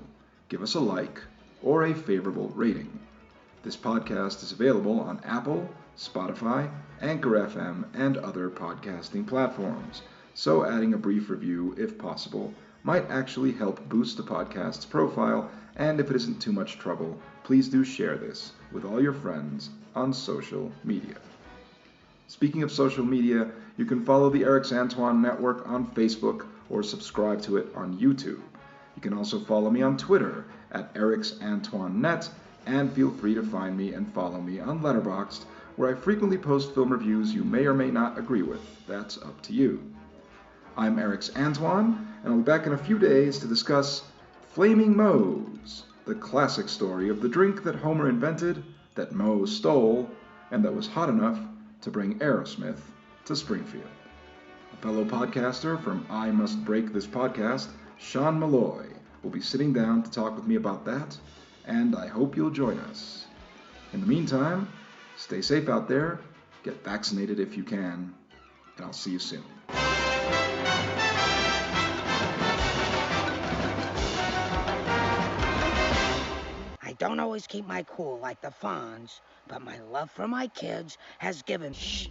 Speaker 3: Give us a like or a favorable rating. This podcast is available on Apple, Spotify, Anchor FM, and other podcasting platforms, so adding a brief review, if possible, might actually help boost the podcast's profile, and if it isn't too much trouble, please do share this with all your friends on social media. Speaking of social media, you can follow the Erix Antoine Network on Facebook or subscribe to it on YouTube. You can also follow me on Twitter at ErixAntoineNet, and feel free to find me and follow me on Letterboxd, where I frequently post film reviews you may or may not agree with. That's up to you. I'm Erix Antoine, and I'll be back in a few days to discuss Flaming Moe's, the classic story of the drink that Homer invented, that Moe stole, and that was hot enough to bring Aerosmith to Springfield. A fellow podcaster from I Must Break This Podcast, Sean Malloy, will be sitting down to talk with me about that, and I hope you'll join us. In the meantime, stay safe out there, get vaccinated if you can, and I'll see you soon.
Speaker 1: I don't always keep my cool like the Fonz, but my love for my kids has given... Shh.